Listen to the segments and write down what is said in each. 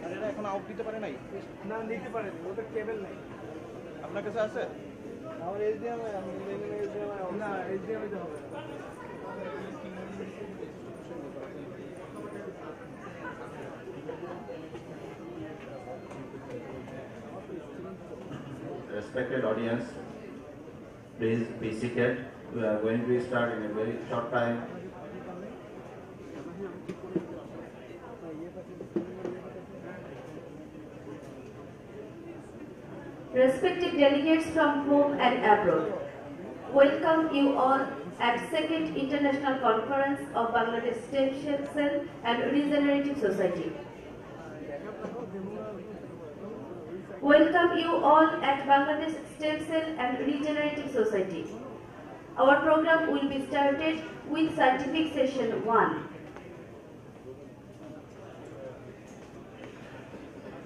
আর এটা এখন আউট দিতে পারে নাই? না, নিতে পারেনি, ওটা কেবল নাই। আপনার কাছে আছে? আমার HDMI আছে, না HDMI তে হবে না। Respected audience, please be seated. We are going to start in a very short time. Respected delegates from home and abroad, welcome you all at second International Conference of Bangladesh Stem Cell and Regenerative Society. Welcome you all at Bangladesh Stem Cell and Regenerative Society. Our program will be started with Scientific Session 1.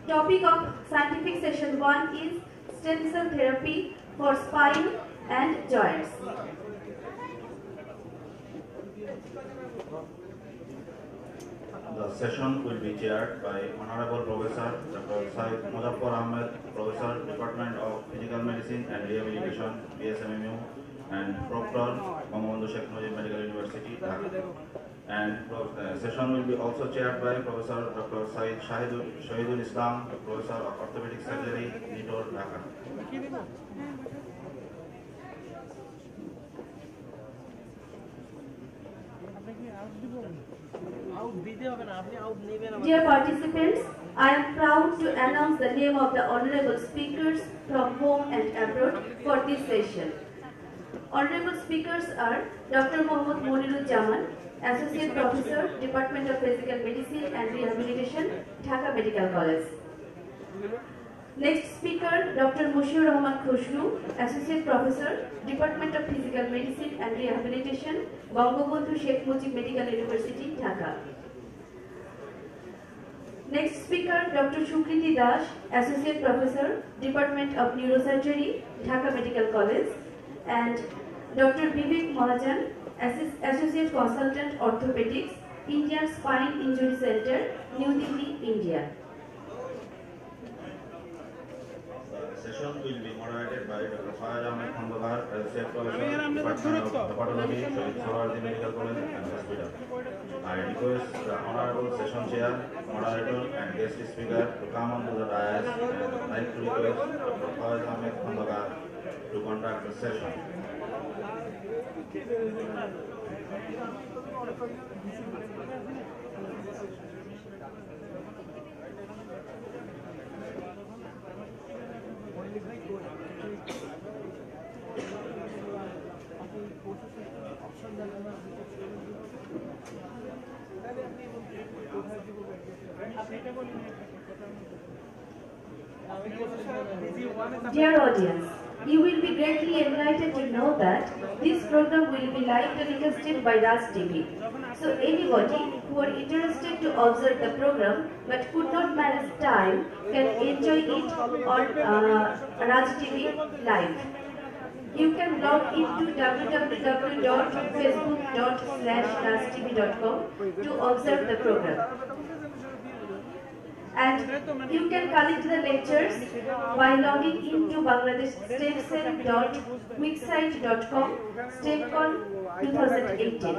Topic of Scientific Session 1 is Stem Cell Therapy for Spine and Joints. The session will be chaired by Honorable Professor Dr. Syed Muzaffar Ahmed, Professor, Department of Physical Medicine and Rehabilitation, BSMMU, and Proctor, Bangabandhu Sheikh Mujib Medical University, Dhaka. And session will be also chaired by Professor Dr. Syed Shahidul Islam, Professor of Orthopedic Surgery, Nitor, Dhaka. Dear participants, I am proud to announce the name of the honorable speakers from home and abroad for this session. Honorable speakers are Dr. Mohammad Moniruzzaman, Associate Professor, Department of Physical Medicine and Rehabilitation, Dhaka Medical College. Next speaker, Dr. Mushiur Rahman Khushru, Associate Professor, Department of Physical Medicine and Rehabilitation, Bangabandhu Sheikh Mujib Medical University, Dhaka. Next speaker, Dr. Shukriti Das, Associate Professor, Department of Neurosurgery, Dhaka Medical College, and Dr. Vivek Mahajan, Associate Consultant Orthopedics, Indian Spine Injury Center, New Delhi, India. The session will be moderated by Dr. Fayaz Ahmed Khandakar, Associate Professor, Department of Hepatology, Shahid Sohrawardi Medical College and Hospital. I request the Honorable Session Chair, Moderator and guest speaker to come onto the dais and like to request Dr. Fayaz Ahmed Khandakar to conduct the session. Dear audience, you will be greatly enlightened to know that this program will be live telecasted by Raj TV. So anybody who are interested to observe the program but could not manage time can enjoy it on Raj TV live. You can log into www.facebook.com/rajtv.com to observe the program. And you can collect the lectures by logging into bangladeshstemcell.wixsite.com StemCon 2018.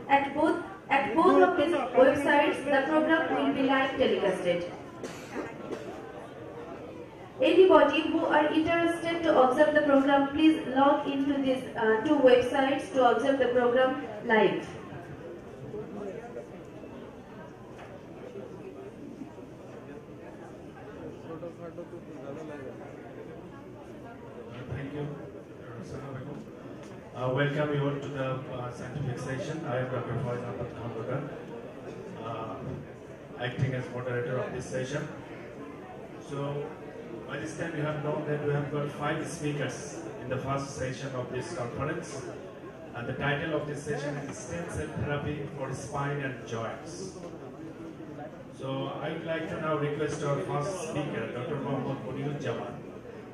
At both of these websites, the program will be live telecasted. Anybody who are interested to observe the program, please log into these two websites to observe the program live. Thank you. Welcome you all to the scientific session. I am Dr. Faiz Ahmed Khandakar, acting as moderator of this session. So, by this time you have known that we have got 5 speakers in the first session of this conference, and the title of this session is Stem Cell Therapy for Spine and Joints. So So I would like to now request our first speaker, Dr. Mohammed Jaman.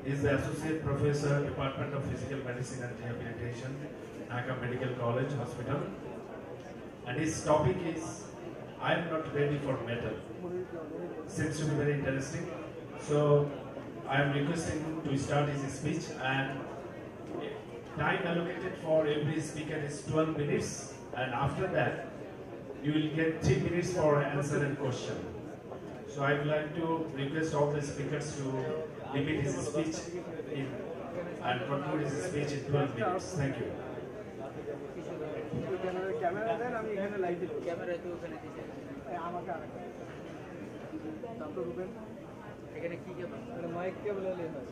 He is the Associate Professor, Department of Physical Medicine and Rehabilitation, Dhaka Medical College Hospital. And his topic is, I am not ready for metal. Seems to be very interesting. So I am requesting him to start his speech, and time allocated for every speaker is 12 minutes, and after that you will get 3 minutes for answer and question. So I would like to request all the speakers to limit his speech and conclude his speech in 12 minutes. Thank you. Camera দেন, আমি এখানে light দিব। Camera তো ওখানে দিতে আমাকে আরেকটা তারপর Ruben এখানে কি কেবল মাইক কেবল হলে হয়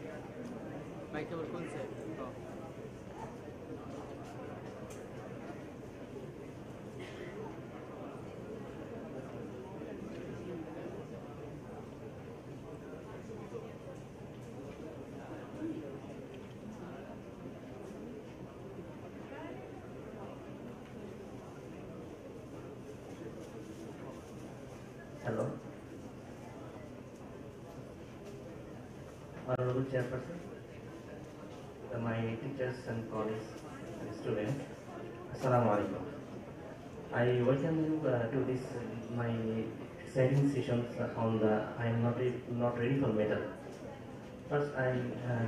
মাইক কেবল কোন sir Hello. Honorable Chairperson, my teachers and colleagues and students, Assalamu alaikum. I welcome you to this my exciting sessions on the I am not ready for medal. First, I am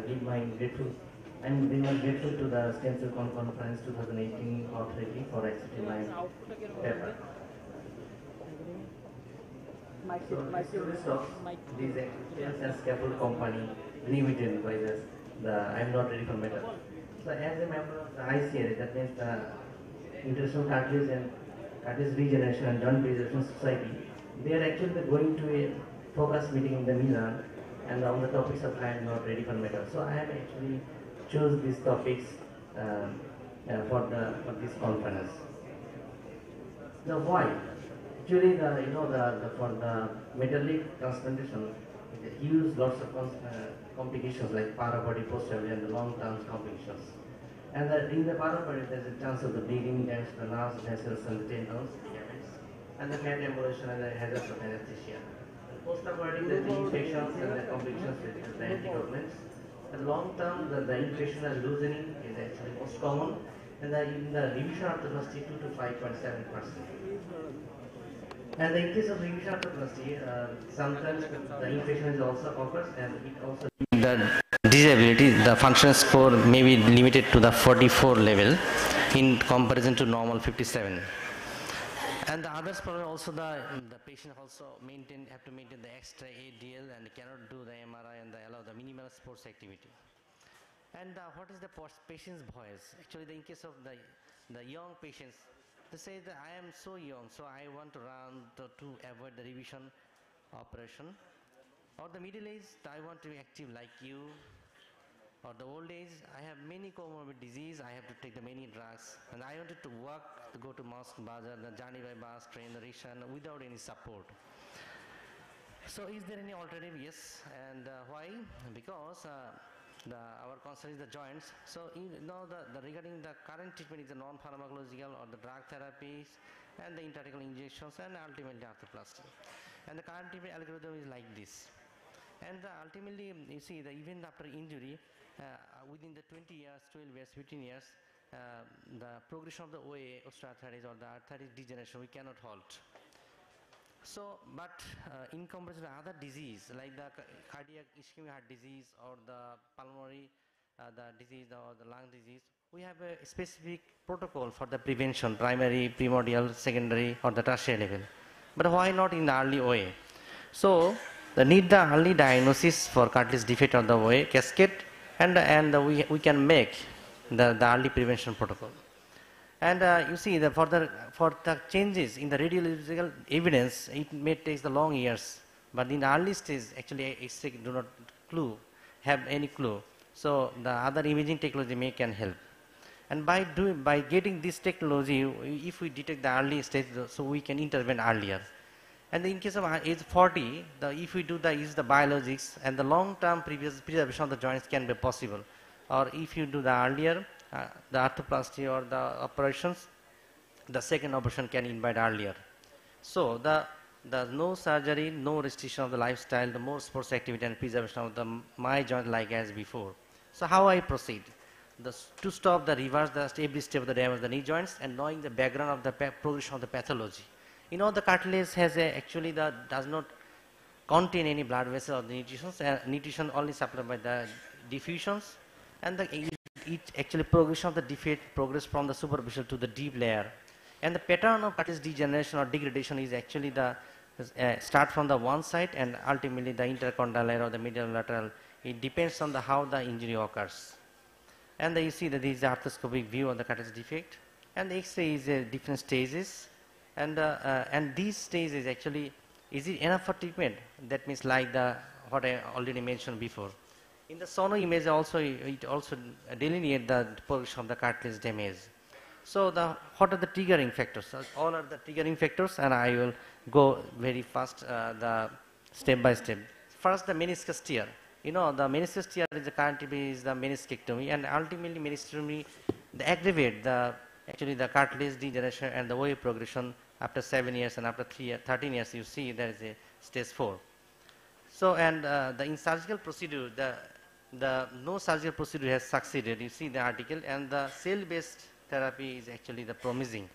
very much grateful to the Stem Cell Conference 2018 authority for accepting my paper. This experience and scaffold company limited by the I am not ready for metal. So as a member of the ICRA, that means the International Cartilage and Cartilage Regeneration and Joint Preservation Society, they are actually going to a focus meeting in the Milan and on the topics of I am not ready for metal. So I have actually chose these topics for this conference. The why? Actually, for the metallic transplantation, it use lots of complications like para-body, post-body, and the long-term complications. And in the para-body, there is a chance of the bleeding, damage to the nerves, vessels, and the tendons, ligaments, and the fat embolization and the hazards of anesthesia. Post-body, there is the infections and the complications with the anticoagulants. The long-term, the infection and loosening is actually most common, and in the revision arthroplasty, 2 to 5.7%. And in case of revision arthroplasty, sometimes the infection is also occurs, and it also the disability, the function score may be limited to the 44 level in comparison to normal 57. And the others problem also the patient also have to maintain the extra ADL and cannot do the MRI and allow the minimal sports activity. And what is the patient's voice? Actually, in case of the young patients, they say that I am so young, so I want to run to avoid the revision operation. Or the middle age, I want to be active like you. Or the old age, I have many comorbid disease, I have to take the many drugs. And I wanted to walk, to go to mosque, bazaar, the journey by bus, train, the rickshaw, without any support. So is there any alternative? Yes. And why? Because our concern is the joints. So regarding the current treatment is the non-pharmacological or the drug therapies and the intrathecal injections and ultimately arthroplasty. And the current treatment algorithm is like this. And ultimately, you see, even after injury, within the 20 years, 12 years, 15 years, the progression of the OA, osteoarthritis or the arthritis degeneration, we cannot halt. So, but in comparison to other disease like the cardiac ischemic heart disease or the pulmonary the disease or the lung disease, we have a specific protocol for the prevention, primary, primordial, secondary or the tertiary level. But why not in the early OA? So, the need the early diagnosis for cartilage defect or the OA cascade, and we can make the early prevention protocol. And you see, for the changes in the radiological evidence, it may take the long years. But in the early stage, actually, X-ray do not have any clue. So the other imaging technology can help. And by getting this technology, if we detect the early stage, so we can intervene earlier. And in case of age 40, if we use the biologics, and the long-term preservation of the joints can be possible. Or if you do the earlier, the arthroplasty or the operations, the second operation can invite earlier. So the no surgery, no restriction of the lifestyle, the more sports activity and preservation of the my joint like as before. So how I proceed? To stop the reverse the every step of the damage of the knee joints and knowing the background of the progression of the pathology. You know, the cartilage has actually does not contain any blood vessel or the nutrition only supplied by the diffusions, and it actually progression of the defect progress from the superficial to the deep layer, and the pattern of cartilage degeneration or degradation is actually the start from the one side and ultimately the intercondylar or the medial lateral. It depends on the how the injury occurs. And you see that this is the arthroscopic view of the cartilage defect, and the X-ray is different stages, and these stages actually, is it enough for treatment? That means like what I already mentioned before. In the sono image also, it also delineate the progression of the cartilage damage. So what are the triggering factors? All are the triggering factors, and I will go very fast the step by step. First, the meniscus tear. You know, the meniscus tear is the currently is the meniscectomy, and ultimately meniscectomy aggravate actually the cartilage degeneration and the way progression after 7 years, and after 13 years you see there is a stage 4. So, and the in surgical procedure, the no surgical procedure has succeeded. You see the article, and the cell-based therapy is actually the promising.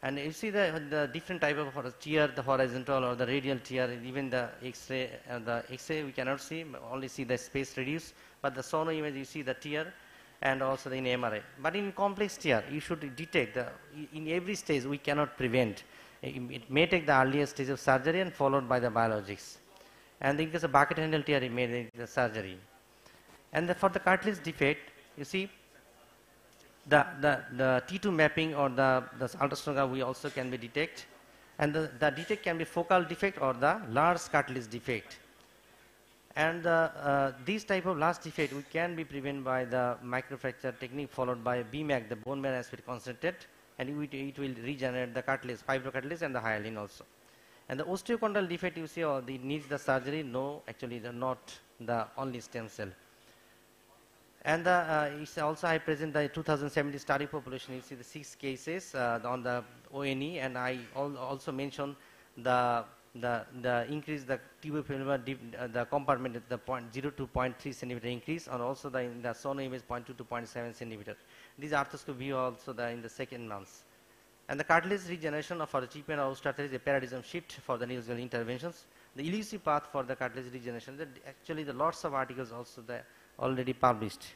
And you see the different type of tear, the horizontal or the radial tear, even the X-ray we cannot see, only see the space reduced, but the sono image you see the tear, and also in MRI. But in complex tear, you should detect in every stage we cannot prevent. It may take the earliest stage of surgery and followed by the biologics. And in case of bucket handle tear, it may take the surgery. And for the cartilage defect, you see the T2 mapping or the ultrasonograph we also can be detect, and the defect can be focal defect or the large cartilage defect. And these type of large defect we can be prevented by the microfracture technique followed by BMAC, the bone marrow aspect concentrate, and it will regenerate the cartilage, fibrocartilage and the hyaline also. And the osteochondral defect you see, it needs the surgery. No, actually not the only stem cell. And it's also I present the 2017 study population. You see the 6 cases on the ONE, and I also mentioned the increase the tubular the compartment at the 0 to 0.3 centimeter increase, and also in the sono image 0.2 to 0.7 centimeter. These arthroscopic view also in the second months. And the cartilage regeneration for the treatment of osteoarthritis is a paradigm shift for the neurosurgical interventions. The elusive path for the cartilage regeneration, actually the lots of articles also already published.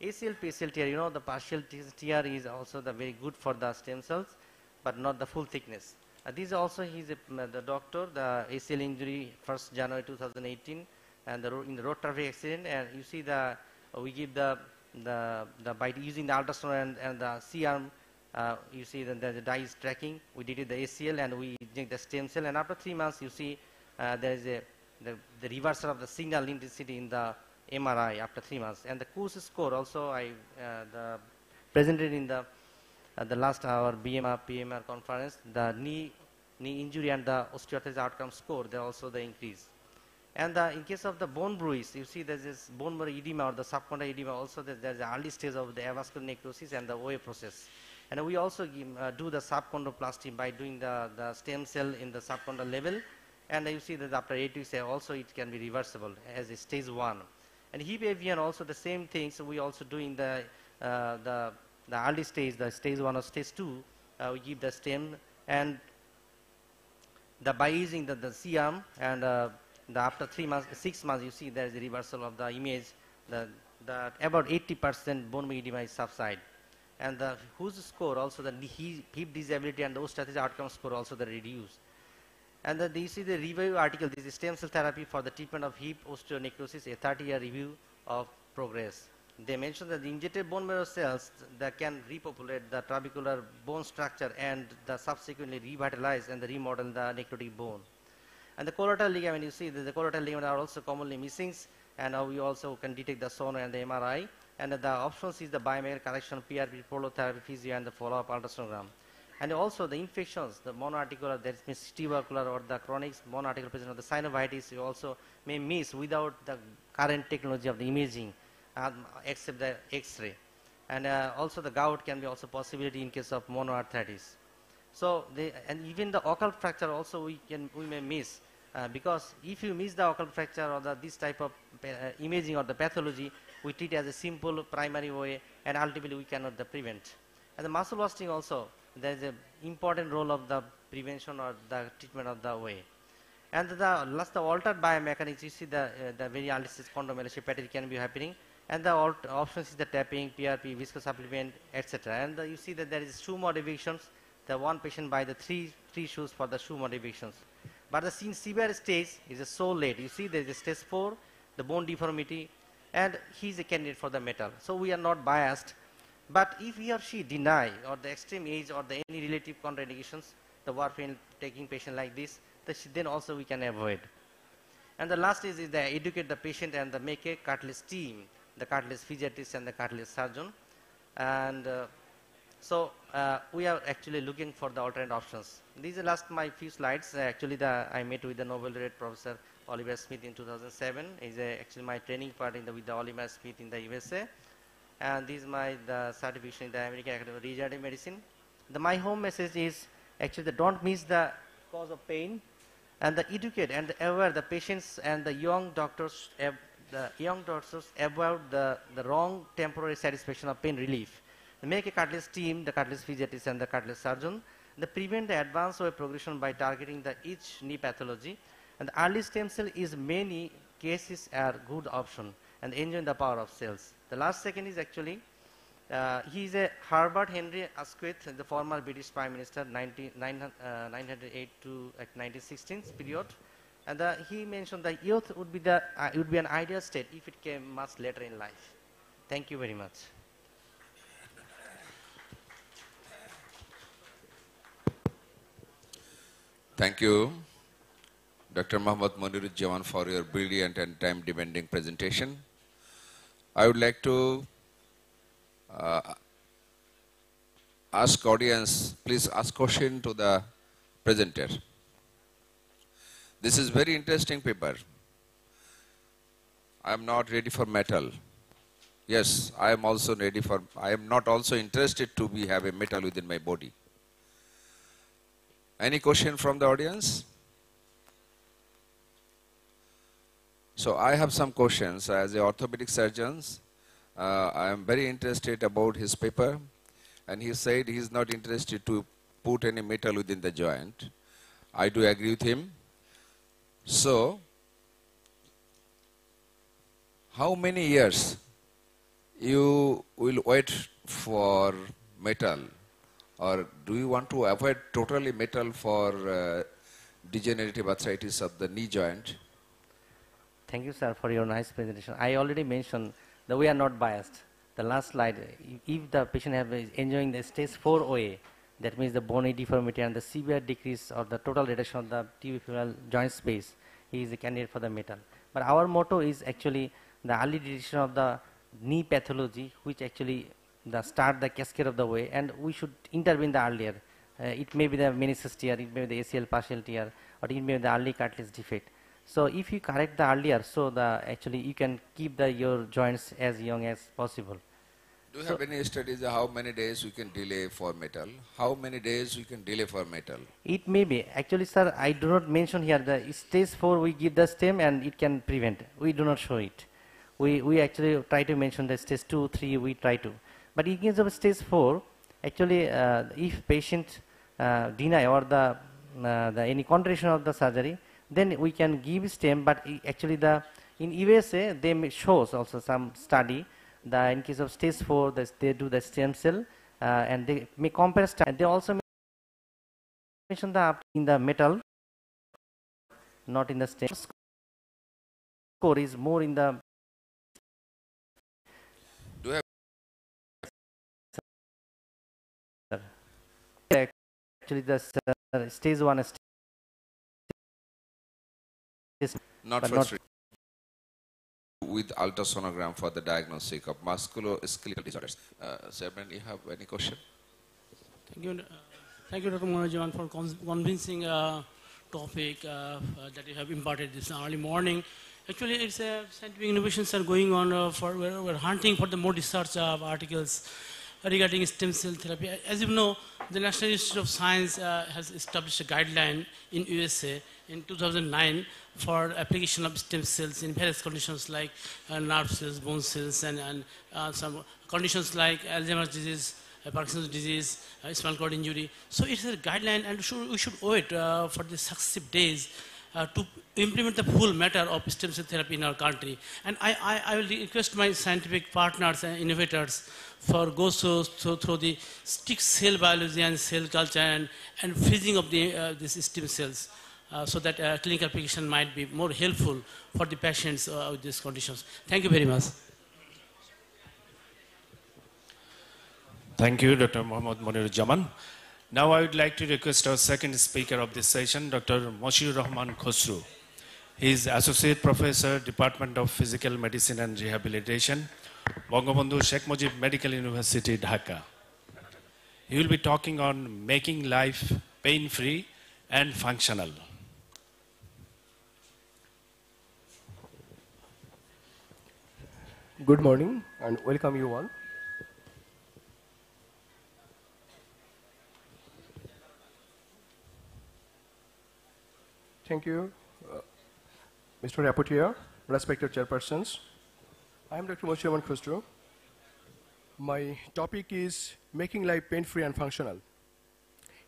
ACL PCL tear, you know, the partial tear is also very good for the stem cells, but not the full thickness. This also he's the doctor, the ACL injury 1st January 2018, and in the road traffic accident, and you see we give by using the ultrasound and the C-arm, you see that the dye is tracking. We did the ACL and we inject the stem cell, and after 3 months you see there is the reversal of the signal intensity in the MRI after 3 months. And the course score also I presented in the last hour PMR conference. The knee injury and the osteoarthritis outcome score, they also the increase. And in case of the bone bruise, you see there's this bone marrow edema or the subcondylar edema. Also there's the early stage of the avascular necrosis and the OA process. And we also do the subchondroplasty by doing the stem cell in the subchondral level. And you see that after 8 weeks also it can be reversible as a stage 1. And hip AVN also the same thing. So we also doing the early stage, the stage 1 or stage 2. We give the stem, and by using the C-arm, and after 6 months, you see there is a reversal of the image. About 80% bone marrow edema is subside. And whose score also the hip disability and the osteoarthritis outcome score also the reduced. And you see the review article, this is stem cell therapy for the treatment of hip osteonecrosis, a 30-year review of progress. They mentioned that the injected bone marrow cells that can repopulate the trabecular bone structure and subsequently revitalize and remodel the necrotic bone. And the collateral ligament, you see the collateral ligament are also commonly missing, and we also can detect the sono and the MRI. And the options is the biomechanical correction, PRP, prolotherapy, physio, and the follow-up ultrasonogram. And also the infections, the monoarticular, that means tubercular or the chronic monoarticular presence of the synovitis, you also may miss without the current technology of the imaging, except the X-ray. And also the gout can be also possibility in case of monoarthritis. So and even the occult fracture also we may miss, because if you miss the occult fracture or this type of imaging or the pathology, we treat as a simple primary way, and ultimately we cannot prevent. And the muscle wasting also, there is an important role of the prevention or the treatment of the way. And the altered biomechanics, you see the very early stage chondromalacia can be happening, and the options is the tapping, PRP, visco supplement, etc. And you see that there is shoe modifications. The one patient buy the three shoes for the shoe modifications. But the severe stage is so late. You see there is a stage 4, the bone deformity, and he is a candidate for the metal. So we are not biased. But if he or she deny or the extreme age or any relative contraindications, the warfarin taking patient like this, then also we can avoid. And the last is the educate the patient and make a cartilage team, the cartilage physiatrist and the cartilage surgeon. And so we are actually looking for the alternate options. These are last my few slides. Actually, I met with the Nobel laureate Professor Oliver Smith in 2007. Is actually my training part with the Oliver Smith in the USA. And this is the certification in the American Academy of Regenerative Medicine. My home message is actually don't miss the cause of pain, and educate and aware the patients and the young doctors. Avoid the wrong temporary satisfaction of pain relief. Make a cartilage team, the cartilage physiatrist and the cartilage surgeon. They prevent the advanced wave progression by targeting each knee pathology. And the early stem cell is many cases are good option and enjoying the power of cells. The last second is actually, he is a Herbert Henry Asquith, the former British Prime Minister, 1908 to 1916 period. And he mentioned that youth would be an ideal state if it came much later in life. Thank you very much. Thank you, Dr. Mohammad Monirujjaman, for your brilliant and time-demanding presentation. I would like to ask audience, please ask question to the presenter. This is very interesting paper. I am not ready for metal. Yes, I am also ready for, I am not also interested to have a metal within my body. Any question from the audience? So I have some questions. As an orthopedic surgeon, I am very interested about his paper, and he said he is not interested to put any metal within the joint. I do agree with him. So, how many years you will wait for metal, or do you want to avoid totally metal for degenerative arthritis of the knee joint? Thank you, sir, for your nice presentation. I already mentioned that we are not biased. The last slide, if the patient is enjoying the stage 4 OA, that means the bony deformity and the severe decrease or the total reduction of the tibial joint space, he is a candidate for the metal. But our motto is actually the early detection of the knee pathology, which actually start the cascade of the way, and we should intervene the earlier. It may be the meniscus tear, it may be the ACL partial tear, or it may be the early cartilage defect. So if you correct the earlier, so actually you can keep your joints as young as possible. Do you have any studies how many days we can delay for metal? How many days we can delay for metal? It may be. Actually, sir, I do not mention here the stage 4 we give the stem and it can prevent. We do not show it. We actually try to mention the stage 2, 3, we try to. But in case of stage 4, actually if patient deny or any contraction of the surgery, then we can give stem, but actually in USA they shows also some study that in case of stage 4 they do the stem cell and they may compare and they also mention in the metal, not in the stem. Score is more in the. Do you have actually the stage 1 not for with ultrasonogram for the diagnostic of musculoskeletal disorders. Chairman, you have any question? Thank you, Dr. Monirujjaman, for convincing topic that you have imparted this early morning. Actually, it's scientific innovations are going on. We're hunting for the more research articles. regarding stem cell therapy. As you know, the National Institute of Science has established a guideline in USA in 2009 for application of stem cells in various conditions like nerve cells, bone cells, and some conditions like Alzheimer's disease, Parkinson's disease, spinal cord injury. So it's a guideline, and we should wait for the successive days to implement the full matter of stem cell therapy in our country. And I will request my scientific partners and innovators for go through the strict cell biology and cell culture and freezing of these stem cells so that clinical application might be more helpful for the patients with these conditions. Thank you very much. Thank you, Dr. Mohammad Moniruজ্জামান. Now I would like to request our second speaker of this session, Dr. Moshiur Rahman Khosru. He is Associate Professor, Department of Physical Medicine and Rehabilitation, Bangabandhu Sheikh Mujib Medical University, Dhaka. He will be talking on making life pain-free and functional. Good morning and welcome you all. Thank you, Mr. Rapporteur, respected chairpersons. I am Dr. Moshiur Rahman Khosru. My topic is making life pain-free and functional.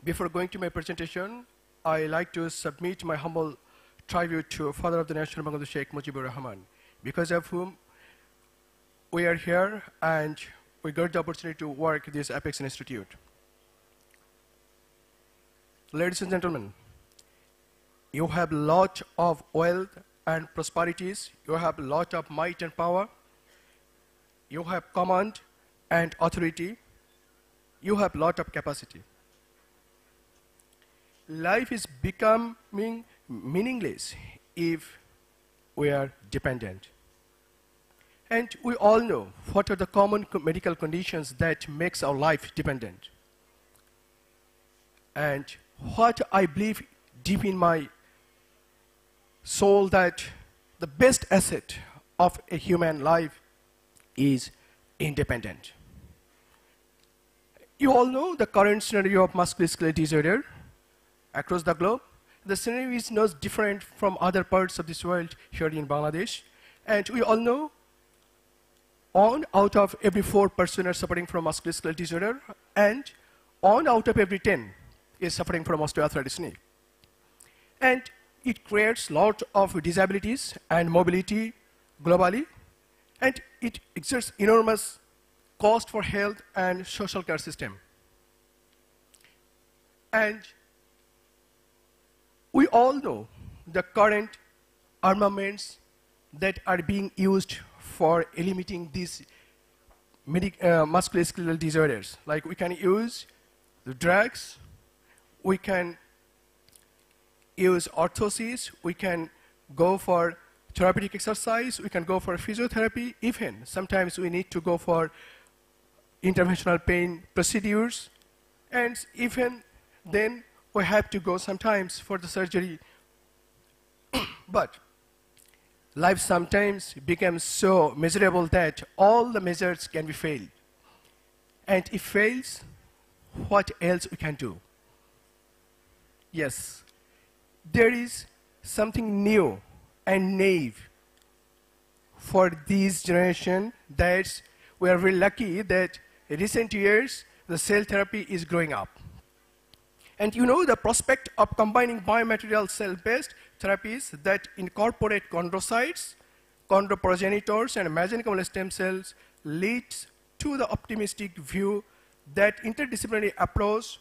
Before going to my presentation, I like to submit my humble tribute to Father of the Nation, Bangladesh Sheikh Mujibur Rahman, because of whom we are here and we got the opportunity to work at this Apex Institute. Ladies and gentlemen, you have a lot of wealth and prosperities. You have a lot of might and power. You have command and authority. You have a lot of capacity. Life is becoming meaningless if we are dependent. And we all know what are the common medical conditions that makes our life dependent. And what I believe deep in my soul that the best asset of a human life is independent. You all know the current scenario of musculoskeletal disorder across the globe. The scenario is not different from other parts of this world here in Bangladesh. And we all know one out of every 4 persons are suffering from musculoskeletal disorder, and 1 out of every 10 is suffering from osteoarthritis knee. And it creates a lot of disabilities and mobility globally, and it exerts enormous cost for health and social care system. And we all know the current armaments that are being used for eliminating these musculoskeletal disorders. Like we can use the drugs, we can use orthosis, we can go for therapeutic exercise, we can go for physiotherapy, even sometimes we need to go for interventional pain procedures, and even then we have to go sometimes for the surgery. But life sometimes becomes so miserable that all the measures can be failed. And if fails, what else we can do? Yes, there is something new and naive for this generation that we are very lucky that in recent years the cell therapy is growing up. And you know the prospect of combining biomaterial cell-based therapies that incorporate chondrocytes, chondroprogenitors, and mesenchymal stem cells leads to the optimistic view that interdisciplinary approach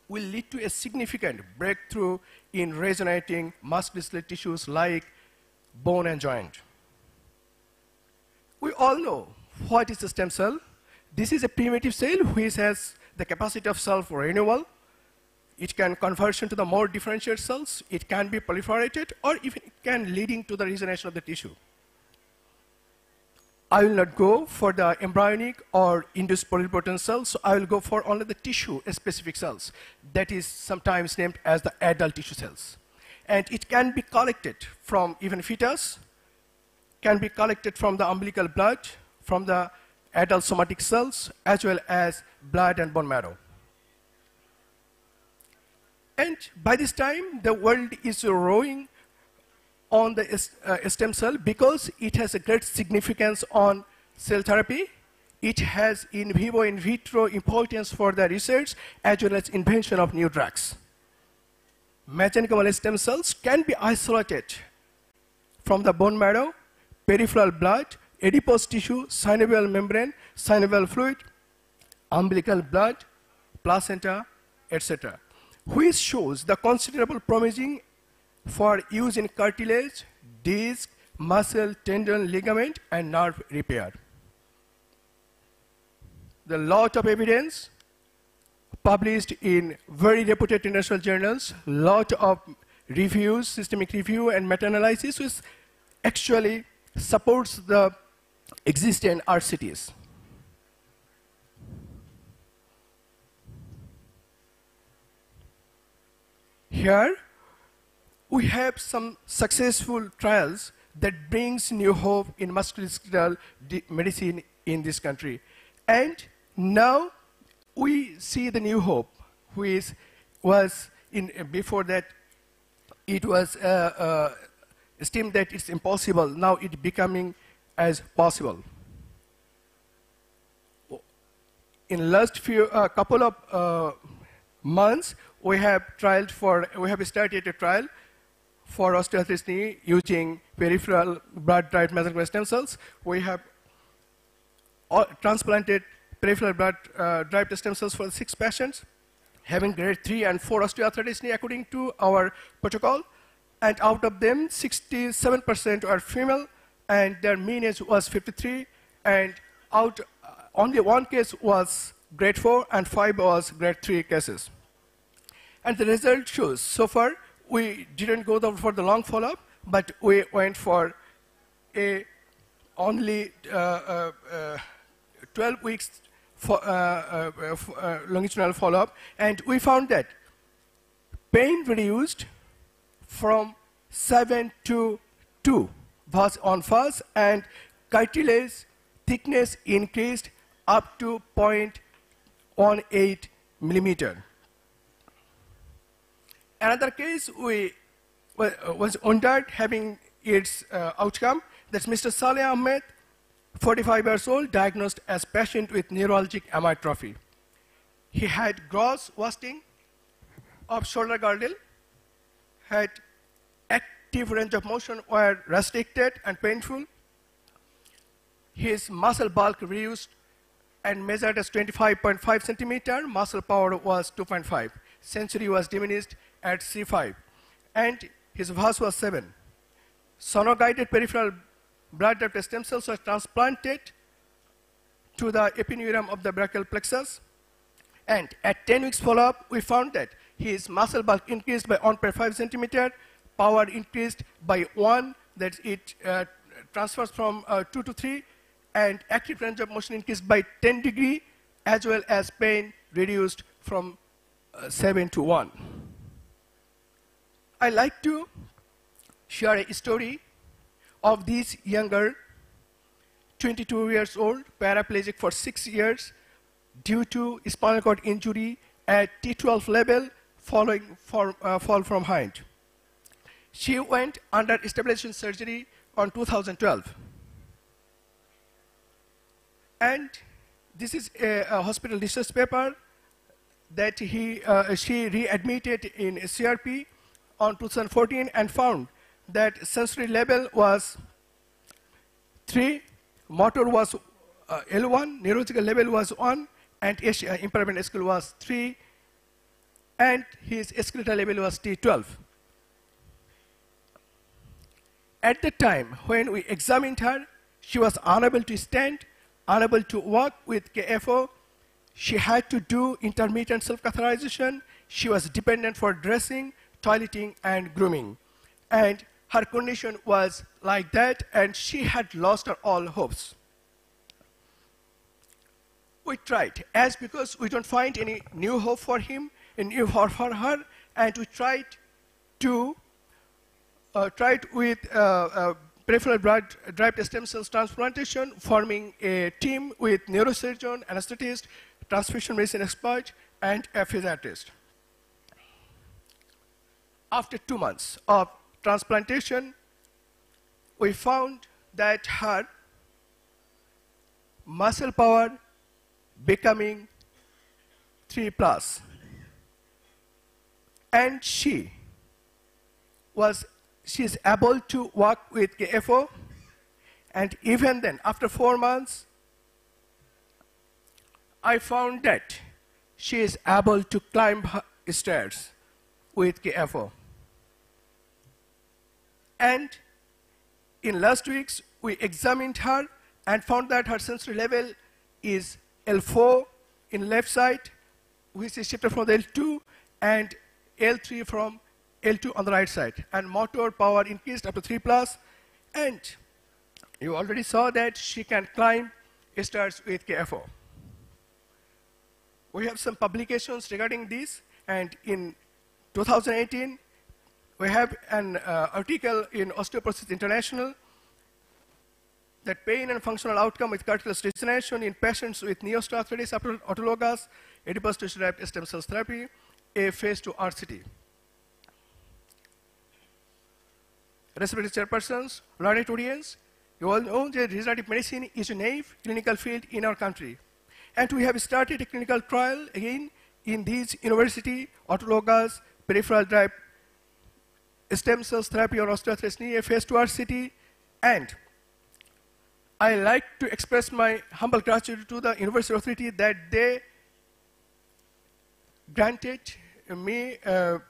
will lead to a significant breakthrough in regenerating musculoskeletal tissues like bone and joint. We all know what is a stem cell. This is a primitive cell which has the capacity of self-renewal. It can conversion to the more differentiated cells. It can be proliferated, or even it can leading to the regeneration of the tissue. I will not go for the embryonic or induced pluripotent cells, so I will go for only the tissue-specific cells. That is sometimes named as the adult tissue cells. And it can be collected from even fetus, can be collected from the umbilical blood, from the adult somatic cells, as well as blood and bone marrow. And by this time, the world is rowing on the stem cell because it has a great significance on cell therapy. It has in vivo, in vitro importance for the research as well as invention of new drugs. Mesenchymal stem cells can be isolated from the bone marrow, peripheral blood, adipose tissue, synovial membrane, synovial fluid, umbilical blood, placenta, etc., which shows the considerable promising for use in cartilage, disc, muscle, tendon, ligament, and nerve repair. The lot of evidence published in very reputed international journals, lot of reviews, systemic review and meta-analysis, which actually supports the existing RCTs. Here, we have some successful trials that brings new hope in musculoskeletal medicine in this country. And now we see the new hope, which was before that it was esteemed that it's impossible. Now it's becoming as possible. In last few couple of months, we have started a trial for osteoarthritis knee using peripheral blood-derived mesenchymal stem cells. We have transplanted peripheral blood-derived stem cells for 6 patients having grade 3 and 4 osteoarthritis knee according to our protocol. And out of them, 67% are female, and their mean age was 53. And only 1 case was grade 4 and 5 was grade 3 cases. And the result shows, so far, we didn't go for the long follow-up, but we went for only 12 weeks longitudinal follow-up, and we found that pain reduced from 7 to 2 on FAS, and cartilage thickness increased up to 0.18 millimeter. Another case was Undad having its outcome. That's Mr. Saleh Ahmed, 45 years old, diagnosed as patient with neuralgic amyotrophy. He had gross wasting of shoulder girdle, had active range of motion were restricted and painful. His muscle bulk reduced and measured as 25.5 centimeter. Muscle power was 2.5. Sensory was diminished at C5. And his VAS was 7. Sono-guided peripheral blood-derived stem cells were transplanted to the epineurum of the brachial plexus. And at 10 weeks follow-up, we found that his muscle bulk increased by 1.5 centimeter, power increased by 1, that it transfers from 2 to 3, and active range of motion increased by 10 degree, as well as pain reduced from 7 to 1. I like to share a story of this young girl, 22 years old, paraplegic for 6 years, due to spinal cord injury at T12 level following fall from height. She went under stabilization surgery on 2012. And this is a hospital research paper that she readmitted in CRP on 2014 and found that sensory level was 3, motor was L1, neurological level was 1, and impairment scale was 3, and his skeletal level was T12. At the time when we examined her, she was unable to stand, unable to walk with KFO. She had to do intermittent self-catheterization. She was dependent for dressing, toileting, and grooming. And her condition was like that, and she had lost her all hopes. We tried, because we don't find any new hope for him, a new hope for her, and we tried with peripheral blood-derived stem cells transplantation, forming a team with neurosurgeon, anesthetist, transfusion medicine expert, and a physiatrist. After 2 months of transplantation, we found that her muscle power becoming 3+, and she is able to walk with KFO, and even then, after 4 months, I found that she is able to climb stairs with KFO. And in last weeks, we examined her and found that her sensory level is L4 in left side, which is shifted from the L2, and L3 from L2 on the right side. And motor power increased up to 3+. And you already saw that she can climb stairs with KFO. We have some publications regarding this, and in 2018, we have an article in Osteoporosis International that pain and functional outcome with cartilage degeneration in patients with osteoarthritis after autologous adipose tissue-derived stem cells therapy, a phase 2 RCT. Respected chairpersons, learned audience, you all know that regenerative medicine is a naive clinical field in our country. And we have started a clinical trial again in these university autologous peripheral-derived stem cells therapy or osteoarthritis knee, a phase 2 RCT, and I like to express my humble gratitude to the university authority that they granted me a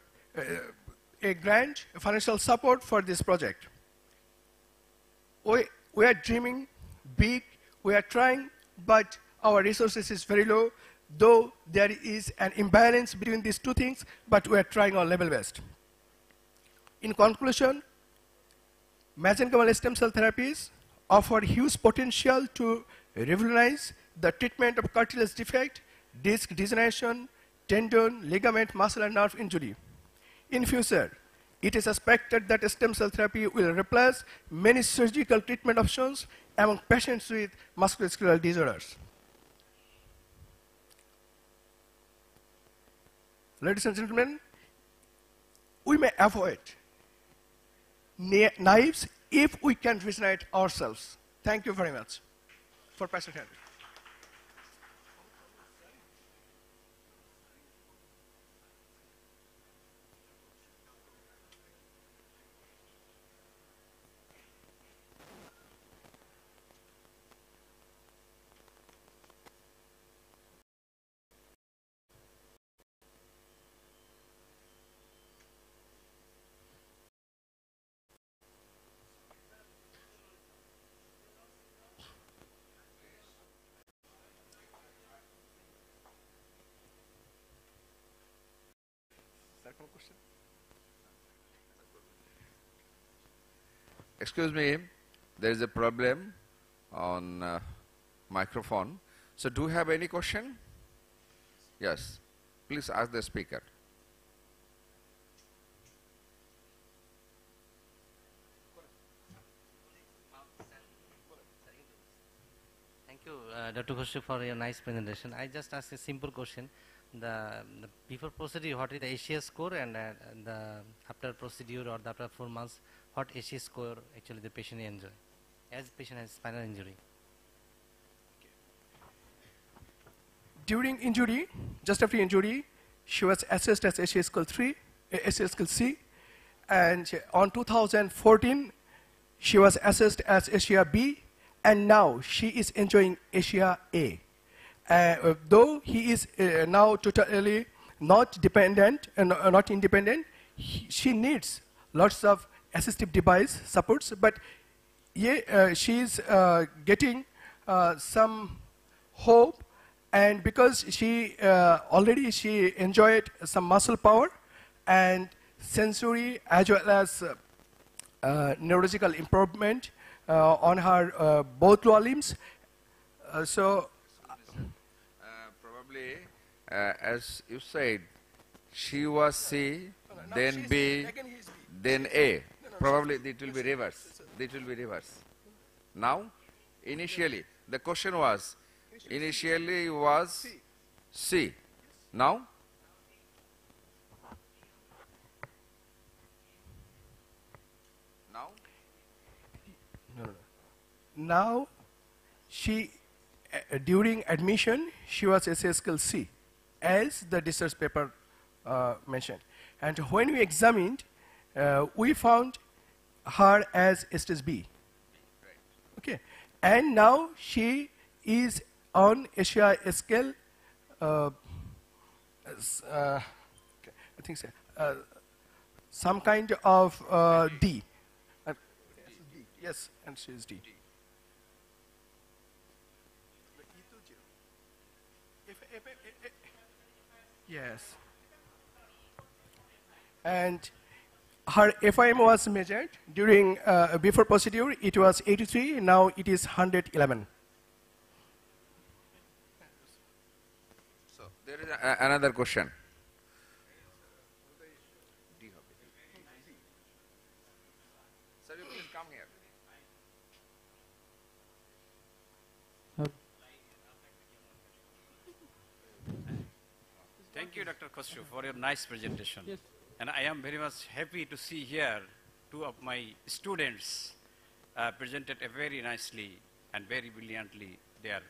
grant, financial support for this project. We are dreaming big, we are trying, but our resources is very low, though there is an imbalance between these two things, but we are trying our level best. In conclusion, mesenchymal stem cell therapies offer huge potential to revolutionize the treatment of cartilage defect, disc degeneration, tendon, ligament, muscle, and nerve injury. In future, it is expected that stem cell therapy will replace many surgical treatment options among patients with musculoskeletal disorders. Ladies and gentlemen, we may avoid knives if we can regenerate ourselves. Thank you very much for patient hearing. Excuse me, there is a problem on microphone. So do you have any question? Yes, please ask the speaker. Thank you, Dr. Khushi, for your nice presentation. I just ask a simple question. The before procedure, what is the ACS score, and the after procedure or after 4 months, what ACS score actually the patient enjoy, as patient has spinal injury? During injury, just after injury, she was assessed as ACS score 3, ACS score C, and on 2014, she was assessed as ASIA B, and now she is enjoying ASIA A. Though he is now totally not dependent and not independent, she needs lots of assistive device supports, but yeah, she is getting some hope, and because she already she enjoyed some muscle power and sensory as well as neurological improvement on her both lower limbs. Probably, as you said, she was C, then B, then A. Probably it will be reverse. it will be reverse. Now, initially, the question was, initially was C. Now? Now? No. Now, she, during admission, she was SS skill C, as the research paper mentioned. And when we examined, we found her as stage B. Okay. And now she is on Asia scale, I think so, some kind of D. Yes, and she is D. Yes. And her FIM was measured during, before procedure, it was 83, now it is 111. So, there is another question. Sir, you please come here. Thank you, Dr. Khosrow, for your nice presentation. Yes. And I am very much happy to see here two of my students presented very nicely and very brilliantly their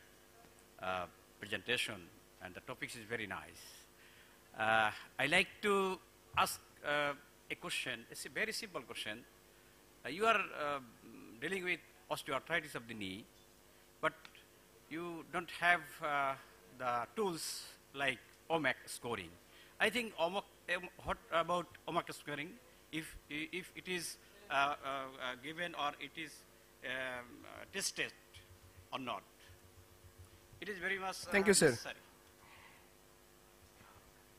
presentation, and the topics is very nice. I like to ask a question. It's a very simple question. You are dealing with osteoarthritis of the knee, but you don't have the tools like OMAC scoring. I think what about OMAC scoring? If it is given or it is tested or not, it is very much. Thank you, sir. Necessary.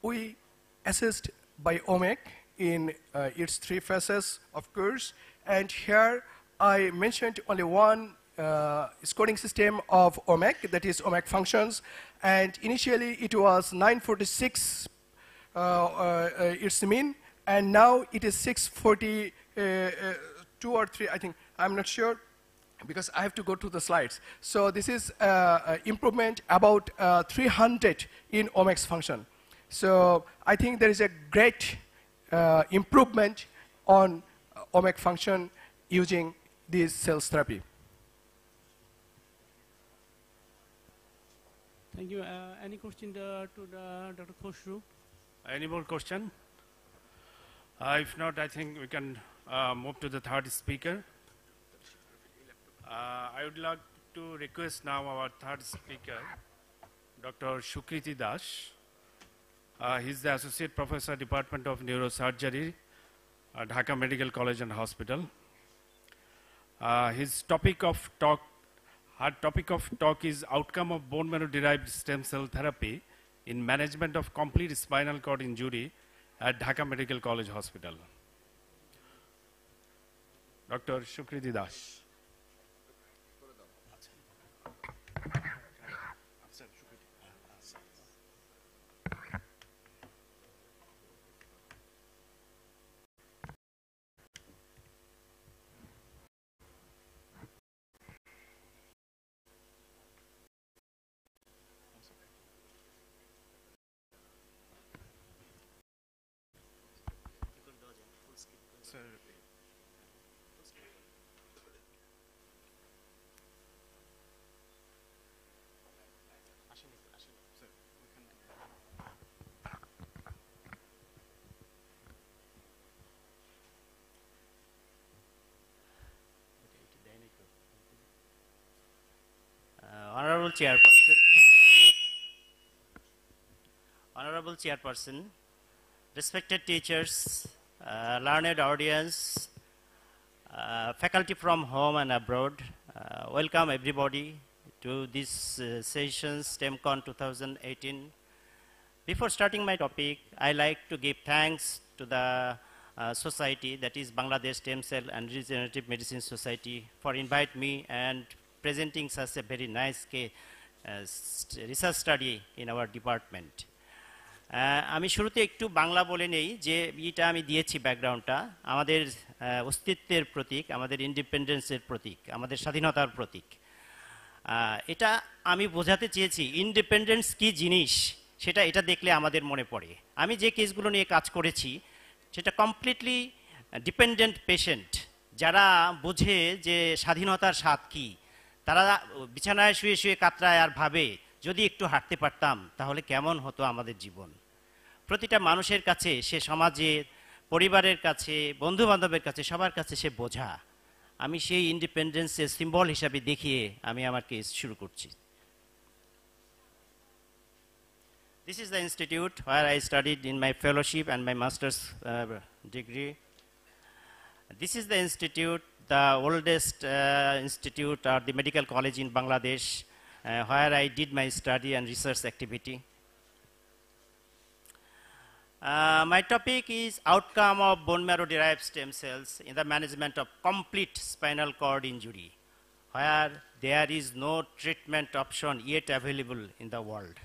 We assessed by OMAC in its 3 phases of course, and here I mentioned only one scoring system of OMAC, that is OMAC functions, and initially it was 946 its mean, and now it is 642 or 3, I think, I'm not sure, because I have to go to the slides. So this is improvement about 300 in OMAC's function. So I think there is a great improvement on OMAC function using this cells therapy. Thank you. Any question to Dr. Khosrow? Any more question? If not, I think we can move to the third speaker. I would like to request now our third speaker, Dr. Sukriti Das. He's the Associate Professor, Department of Neurosurgery, Dhaka Medical College and Hospital. His topic of talk is outcome of bone marrow derived stem cell therapy in management of complete spinal cord injury at Dhaka Medical College Hospital. Dr. Sukriti Das. Honorable Chairperson, respected teachers, learned audience, faculty from home and abroad, welcome everybody to this session STEMCon 2018. Before starting my topic, I like to give thanks to the society, that is Bangladesh Stem Cell and Regenerative Medicine Society, for inviting me and presenting such a very nice research study in our department. আমি শুরুতে একটু বাংলা বলে নেই যে এটা আমি দিয়েছি ব্যাকগ্রাউন্ডটা আমাদের অস্তিত্বের প্রতীক, আমাদের ইন্ডিপেন্ডেন্সের প্রতীক, আমাদের স্বাধীনতার প্রতীক। এটা আমি বোঝাতে চেয়েছি ইন্ডিপেন্ডেন্স কি জিনিস সেটা এটা দেখলে আমাদের মনে পড়ে। আমি যে কেসগুলো নিয়ে কাজ করেছি সেটা কমপ্লিটলি ডিপেন্ডেন্ট পেশেন্ট, যারা বোঝে যে স্বাধীনতার স্বাদ কী, তারা বিছানায় শুয়ে শুয়ে কাতরায় আর ভাবে যদি একটু হাঁটতে পারতাম তাহলে কেমন হতো আমাদের জীবন। প্রতিটা মানুষের কাছে, সে সমাজের, পরিবারের কাছে, বন্ধু বান্ধবের কাছে, সবার কাছে সে বোঝা। আমি সেই ইন্ডিপেন্ডেন্সের সিম্বল হিসাবে দেখিয়ে আমি আমার কেস শুরু করছি। This is the institute where I studied in my fellowship and my master's degree. This is the institute, the oldest institute or the medical college in Bangladesh, where I did my study and research activity. My topic is outcome of bone marrow derived stem cells in the management of complete spinal cord injury, where there is no treatment option yet available in the world.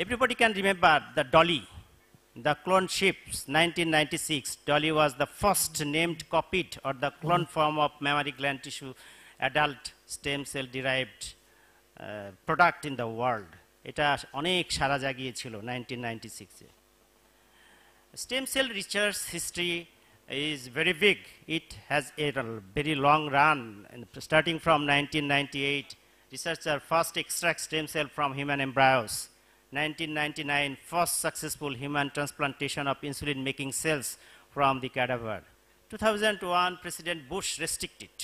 Everybody can remember the Dolly, the clone ships, 1996. Dolly was the first named copied or the clone form of mammary gland tissue adult stem cell derived product in the world. এটা অনেক সারা জাগিয়েছিল 1996 এ। Stem cell research history is very big. It has a very long run. Starting from 1998, researchers first extract stem cell from human embryos. 1999, first successful human transplantation of insulin-making cells from the cadaver. 2001, President Bush restricted.